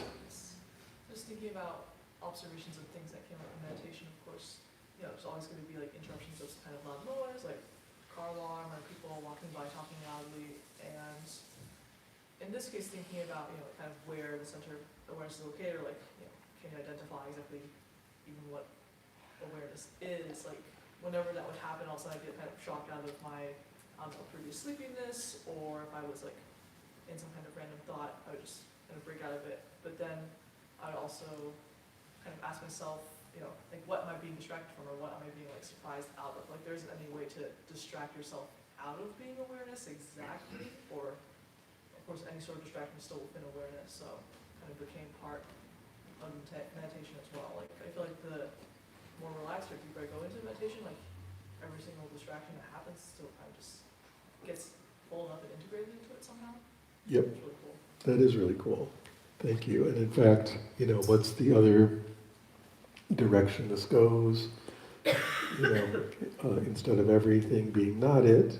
Just thinking about observations of things that came up in meditation, of course, there's always going to be like interruptions of kind of loud noise, like car alarm or people walking by talking loudly. And in this case, thinking about, kind of where the center of awareness is located, or like, can you identify exactly even what awareness is? Like, whenever that would happen, also I'd get kind of shocked out of my, previous sleepiness, or if I was like in some kind of random thought, I would just kind of break out of it. But then I would also kind of ask myself, like, what am I being distracted from, or what am I being like surprised out of? Like, there isn't any way to distract yourself out of being awareness exactly, or of course any sort of distraction is still within awareness. So kind of became part of meditation as well. Like, I feel like the more relaxed or deeper I go into meditation, like every single distraction that happens still kind of just gets pulled up and integrated into it somehow. Yep. It's really cool. That is really cool. Thank you. And in fact, what's the other direction this goes? Instead of everything being not it,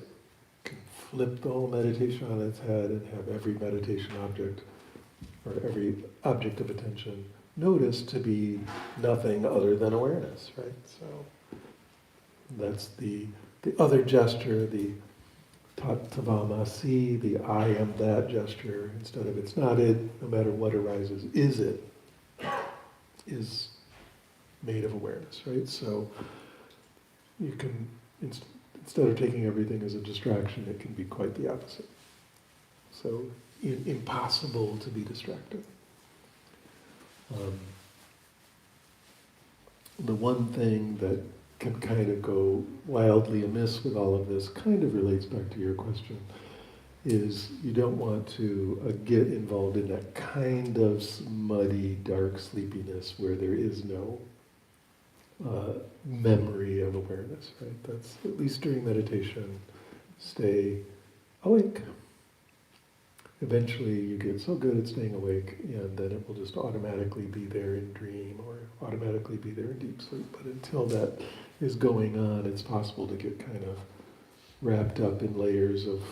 can flip the whole meditation on its head and have every meditation object or every object of attention noticed to be nothing other than awareness, right? So that's the other gesture, the Tatvamasi, the I am that gesture. Instead of it's not it, no matter what arises, is it, is made of awareness, right? So you can, instead of taking everything as a distraction, it can be quite the opposite. So impossible to be distracted. The one thing that can kind of go wildly amiss with all of this kind of relates back to your question, is you don't want to get involved in that kind of muddy, dark sleepiness where there is no memory of awareness, right? That's, at least during meditation, stay awake. Eventually you get so good at staying awake, and then it will just automatically be there in dream or automatically be there in deep sleep. But until that is going on, it's possible to get kind of wrapped up in layers of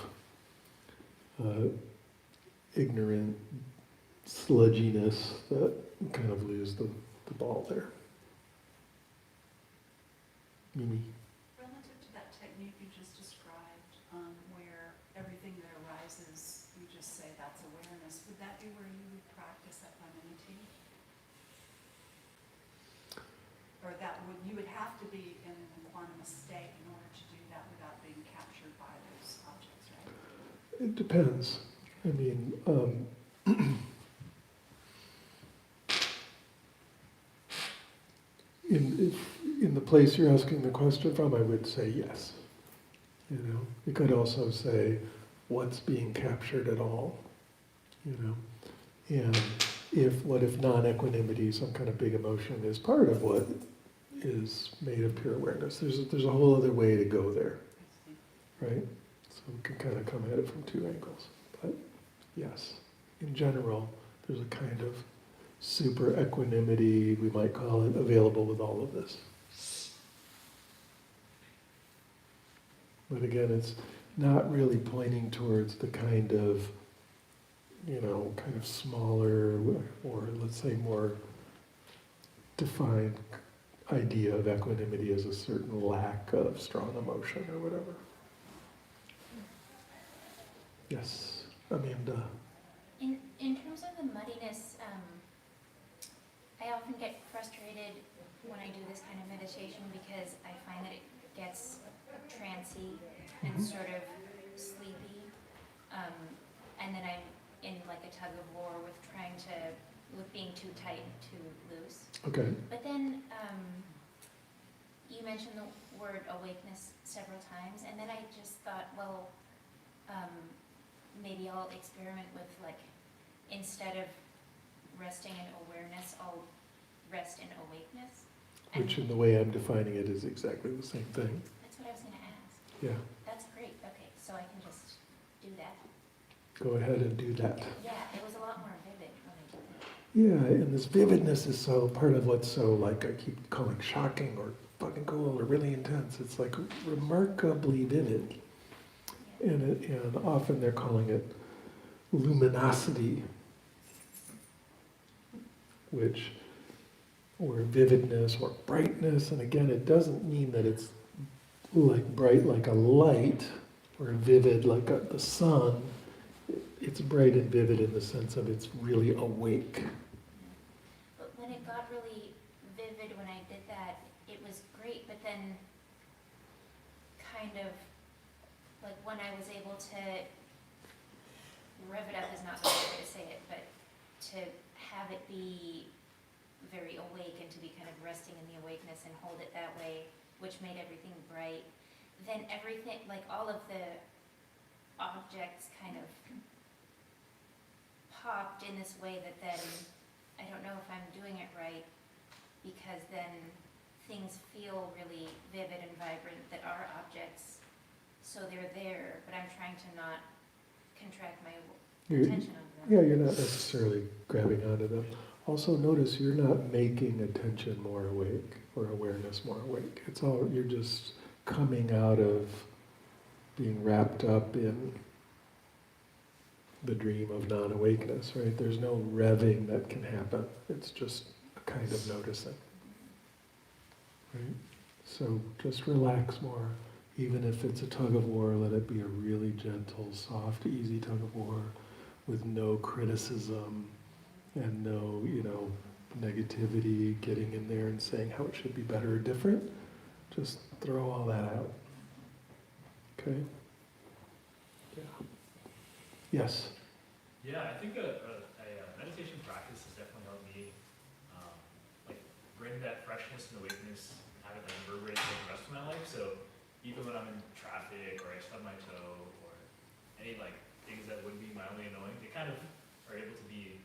ignorant sludginess that kind of lose the ball there. Mimi? Relative to that technique you just described, where everything that arises, you just say that's awareness, would that be where you would practice equanimity? Or you would have to be in an equanimous state in order to do that without being captured by those objects, right? It depends. I mean, in the place you're asking the question from, I would say yes. You could also say, what's being captured at all? And what if non-equanimity, some kind of big emotion, is part of what is made of pure awareness? There's a whole other way to go there, right? So we can kind of come at it from two angles. But yes, in general, there's a kind of super equanimity, we might call it, available with all of this. But again, it's not really pointing towards the kind of, kind of smaller, or let's say more defined idea of equanimity as a certain lack of strong emotion or whatever. Yes, Amanda. In terms of the muddiness, I often get frustrated when I do this kind of meditation because I find that it gets trancy and sort of sleepy, and then I'm in like a tug of war with being too tight and too loose. Okay. But then you mentioned the word awakeness several times, and then I just thought, well, maybe I'll experiment with, like, instead of resting in awareness, I'll rest in awakeness. Which in the way I'm defining it is exactly the same thing. That's what I was going to ask. Yeah. That's great. Okay, so I can just do that. Go ahead and do that. Yeah, it was a lot more vivid when I did that. Yeah, and this vividness is so part of what's so, like, I keep calling shocking or fucking cool or really intense. It's like remarkably vivid. Yeah. And often they're calling it luminosity, or vividness or brightness. And again, it doesn't mean that it's like bright like a light or vivid like the sun. It's bright and vivid in the sense of it's really awake. But when it got really vivid when I did that, it was great, but then kind of, like when I was able to rev it up is not the right way to say it, but to have it be very awake and to be kind of resting in the awakeness and hold it that way, which made everything bright, then everything, like all of the objects kind of popped in this way that then, I don't know if I'm doing it right, because then things feel really vivid and vibrant that are objects, so they're there, but I'm trying to not contract my You're, Attention on them. yeah, you're not necessarily grabbing onto them. Also notice you're not making attention more awake or awareness more awake. It's all, you're just coming out of being wrapped up in the dream of non-awakeness, right? There's no revving that can happen. It's just a kind of noticing, right? So just relax more. Even if it's a tug of war, let it be a really gentle, soft, easy tug of war with no criticism and no, negativity getting in there and saying how it should be better or different. Just throw all that out. Okay? Yeah. Yes? Yeah, I think a meditation practice has definitely helped me like bring that freshness and awakeness, have it like reverberate through the rest of my life. So even when I'm in traffic or I stub my toe or any like things that would be mildly annoying, they kind of are able to be,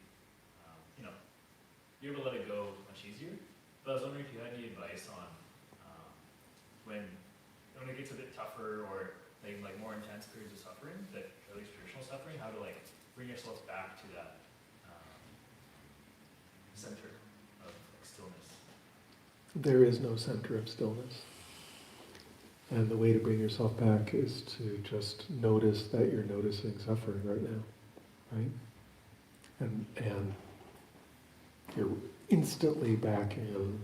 you're able to let it go much easier. But I was wondering if you had any advice on when it gets a bit tougher or like more intense periods of suffering, that at least traditional suffering, how to like bring yourself back to that center of like, stillness. There is no center of stillness. And the way to bring yourself back is to just notice that you're noticing suffering right now, right? And you're instantly back in.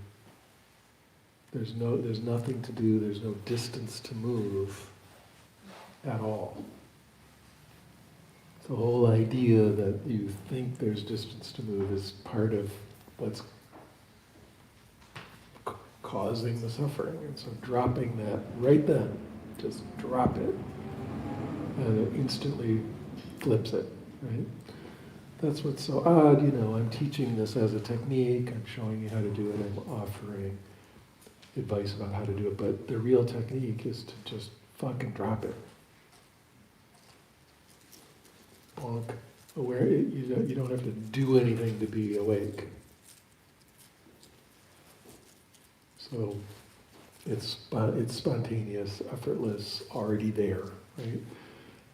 There's nothing to do, there's no distance to move at all. The whole idea that you think there's distance to move is part of what's causing the suffering. And so dropping that right then, just drop it, and it instantly flips it, right? That's what's so odd, I'm teaching this as a technique, I'm showing you how to do it, I'm offering advice about how to do it, but the real technique is to just fucking drop it. Bonk. Aware, you don't have to do anything to be awake. So it's spontaneous, effortless, already there, right?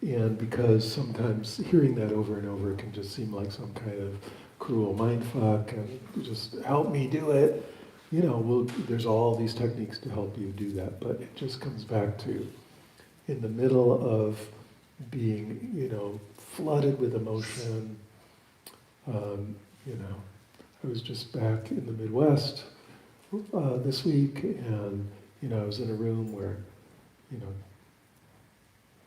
And because sometimes hearing that over and over can just seem like some kind of cruel mindfuck and just help me do it, there's all these techniques to help you do that, but it just comes back to in the middle of being, flooded with emotion. I was just back in the Midwest this week, and I was in a room where,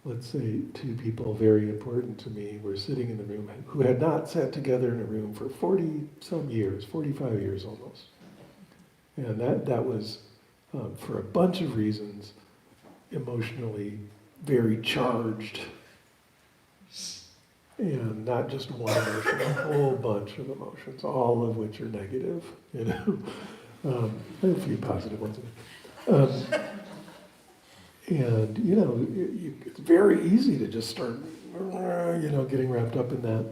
let's say 2 people very important to me were sitting in the room who had not sat together in a room for 40-some years, 45 years almost. And that was, for a bunch of reasons, emotionally very charged. And not just one emotion, a whole bunch of emotions, all of which are negative, a few positive ones. And, it's very easy to just start, getting wrapped up in that.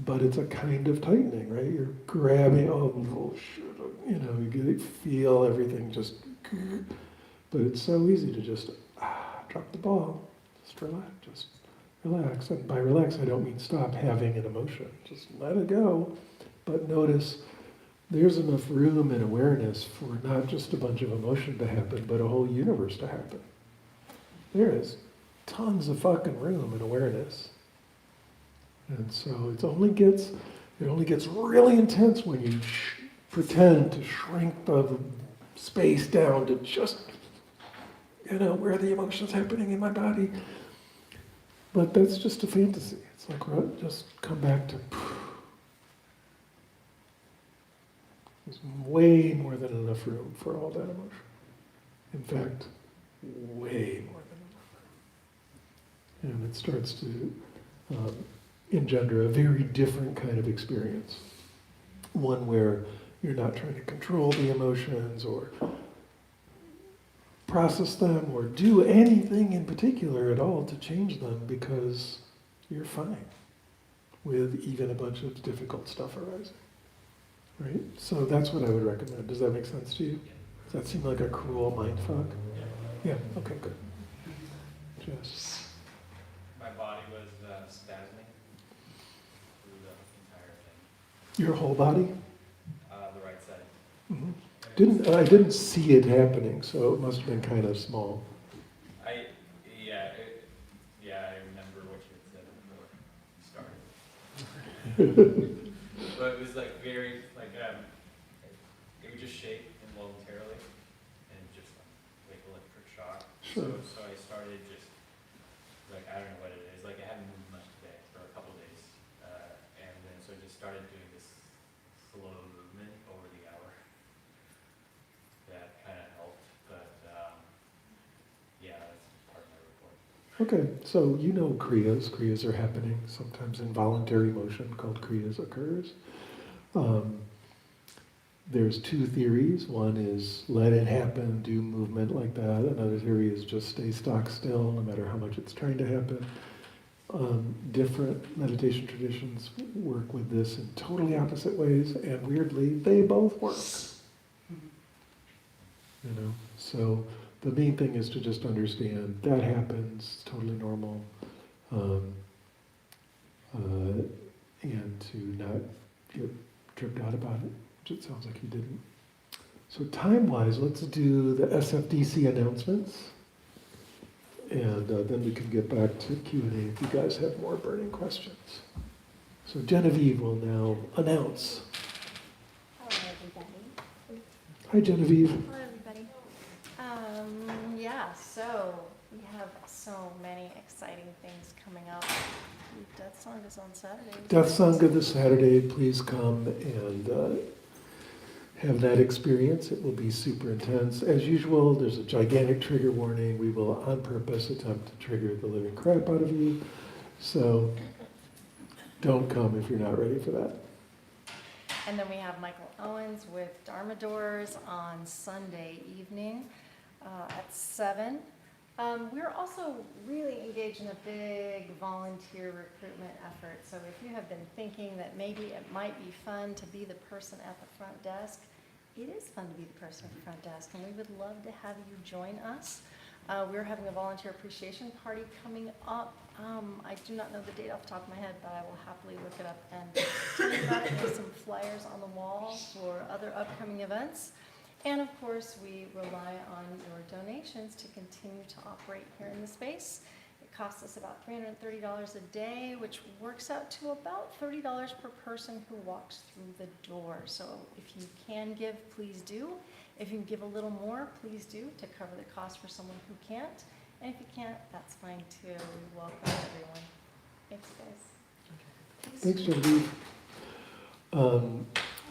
But it's a kind of tightening, right? You're grabbing, oh shit, you feel everything just, but it's so easy to just drop the ball, just relax. And by relax, I don't mean stop having an emotion. Just let it go. But notice there's enough room and awareness for not just a bunch of emotion to happen, but a whole universe to happen. There is tons of fucking room and awareness. And so it only gets really intense when you pretend to shrink the space down to just, where are the emotions happening in my body? But that's just a fantasy. It's like, just come back to, there's way more than enough room for all that emotion. In fact, way more than enough. And it starts to engender a very different kind of experience. One where you're not trying to control the emotions or process them or do anything in particular at all to change them, because you're fine with even a bunch of difficult stuff arising. Right? So that's what I would recommend. Does that make sense to you? Does that seem like a cruel mindfuck? Yeah, okay, good. Jess. My body was spasming Your whole body? The right side. Mhm. I didn't see it happening, so it must have been kind of small. I remember what you had said before you started. But it was like very, it would just shake involuntarily and just like electric shock. Sure. So I started just, I don't know what it is, I haven't moved much today for a couple days. And then so I just started doing this slow movement over the hour. That kind of helped, but yeah, that's part of my report. Okay, so you know kriyas. Kriyas are happening. Sometimes involuntary motion called kriyas occurs. There's two theories. One is let it happen, do movement like that. Another theory is just stay stock still, no matter how much it's trying to happen. Different meditation traditions work with this in totally opposite ways, and weirdly, they both work. You know, so the main thing is to just understand that happens, it's totally normal, and to not get tripped out about it, which it sounds like you didn't. So time-wise, let's do the SFDC announcements, and then we can get back to Q&A if you guys have more burning questions. So Genevieve will now announce. Hello, everybody. Hi, Genevieve. Hello, everybody. Yeah, so we have so many exciting things coming up. Death Song is on Saturday. Death Sangha this Saturday. Please come and have that experience. It will be super intense. As usual, there's a gigantic trigger warning. We will, on purpose, attempt to trigger the living crap out of you. So don't come if you're not ready for that. And then we have Michael Owens with Dharma Doors on Sunday evening at 7. We're also really engaged in a big volunteer recruitment effort. So if you have been thinking that maybe it might be fun to be the person at the front desk, it is fun to be the person at the front desk, and we would love to have you join us. We're having a volunteer appreciation party coming up. I do not know the date off the top of my head, but I will happily look it up and tell you about it. There's some flyers on the wall for other upcoming events. And of course, we rely on your donations to continue to operate here in the space. It costs us about $330 a day, which works out to about $30 per person who walks through the door. So if you can give, please do. If you can give a little more, please do, to cover the cost for someone who can't. And if you can't, that's fine too. We welcome everyone. Thanks, guys. Thanks, Genevieve.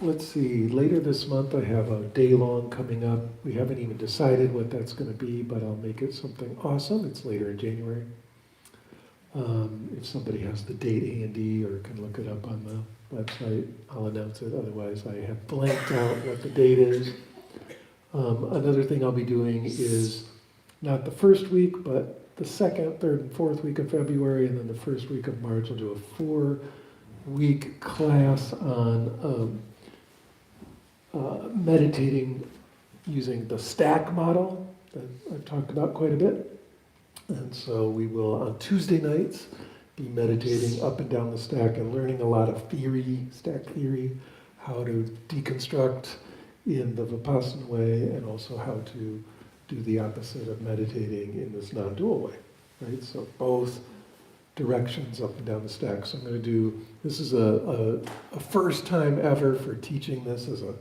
Let's see, later this month I have a day-long coming up. We haven't even decided what that's going to be, but I'll make it something awesome. It's later in January. If somebody has the date handy or can look it up on the website, I'll announce it. Otherwise, I have blanked out what the date is. Another thing I'll be doing is not the first week, but the second, third, and fourth week of February, and then the first week of March, I'll do a 4-week class on meditating using the stack model that I've talked about quite a bit. And so we will, on Tuesday nights, be meditating up and down the stack and learning a lot of theory, stack theory, how to deconstruct in the Vipassana way, and also how to do the opposite of meditating in this non-dual way, right? So both directions up and down the stack. So I'm going to do, this is a first time ever for teaching this as a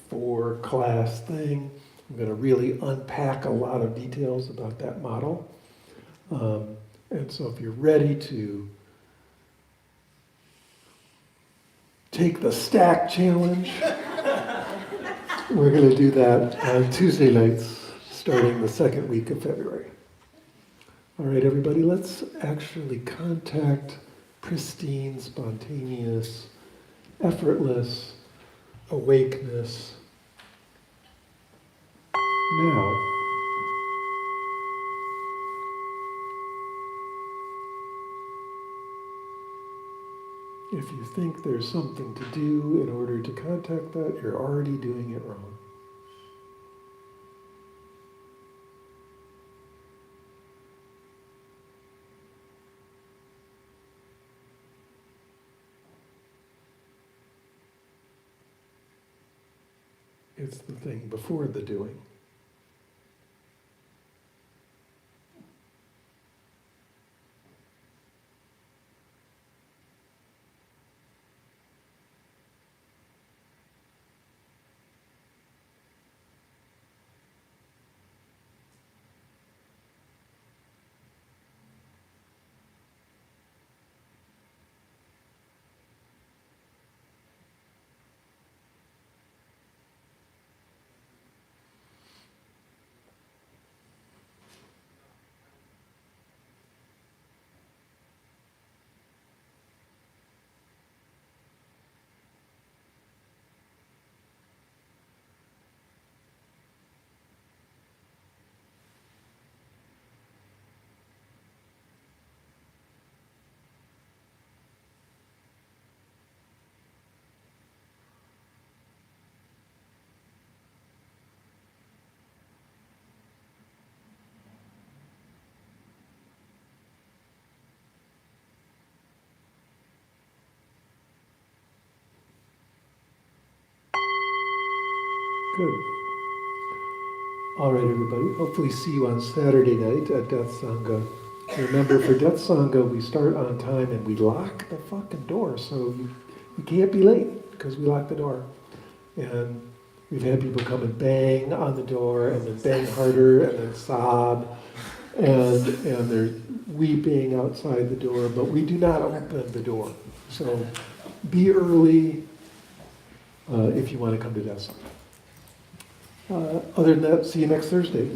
4-class thing. I'm going to really unpack a lot of details about that model. And so if you're ready to take the stack challenge, we're going to do that on Tuesday nights starting the second week of February. All right, everybody, let's actually contact pristine, spontaneous, effortless awakeness now. If you think there's something to do in order to contact that, you're already doing it wrong. It's the thing before the doing. Good. All right, everybody. Hopefully see you on Saturday night at Death Sangha. Remember, for Death Sangha, we start on time and we lock the fucking door, so you can't be late because we lock the door. And we've had people come and bang on the door and then bang harder and then sob and they're weeping outside the door, but we do not open the door. So be early if you want to come to Death Sangha. Other than that, see you next Thursday.